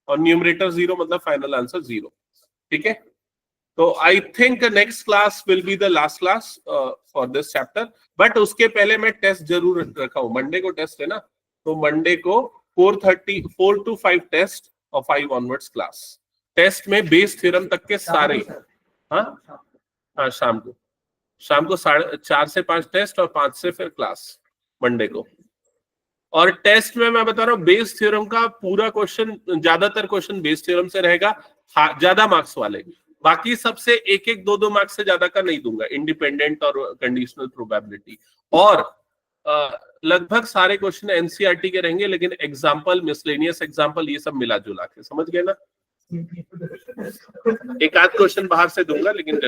और न्यूमरेटर 0 मतलब फाइनल आंसर 0। ठीक है, तो I think next class will be the last class for this chapter, but उसके पहले मैं टेस्ट जरूर रखा हूं, मंडे को टेस्ट है ना, तो मंडे को 4 to 5 टेस्ट और 5 ऑनवर्ड्स क्लास। टेस्ट में बेस थ्योरम तक के सारे, हाँ शाम को 4 से 5 टेस्ट और 5 से फिर क्लास मंडे को। और टेस्ट में मैं बता रहा हूँ बेस थ्योरम का पूरा क्वेश्चन, ज्यादातर क्वेश्चन बेस थ्योरम से रहेगा, ज्यादा मार्क्स वाले, बाकी सबसे 1-1 2-2 मार्क्स से ज्यादा का नहीं दूंगा, इंडिपेंडेंट और कंडीशनल प्रोबेबिलिटी। और लगभग सारे क्वेश्चन एनसीईआरटी के रहेंगे, लेकिन एग्जांपल, मिसलेनियस एग्जांपल, ये सब मिला जुला के, समझ गए ना? एक आध क्वेश्चन बाहर से दूंगा लेकिन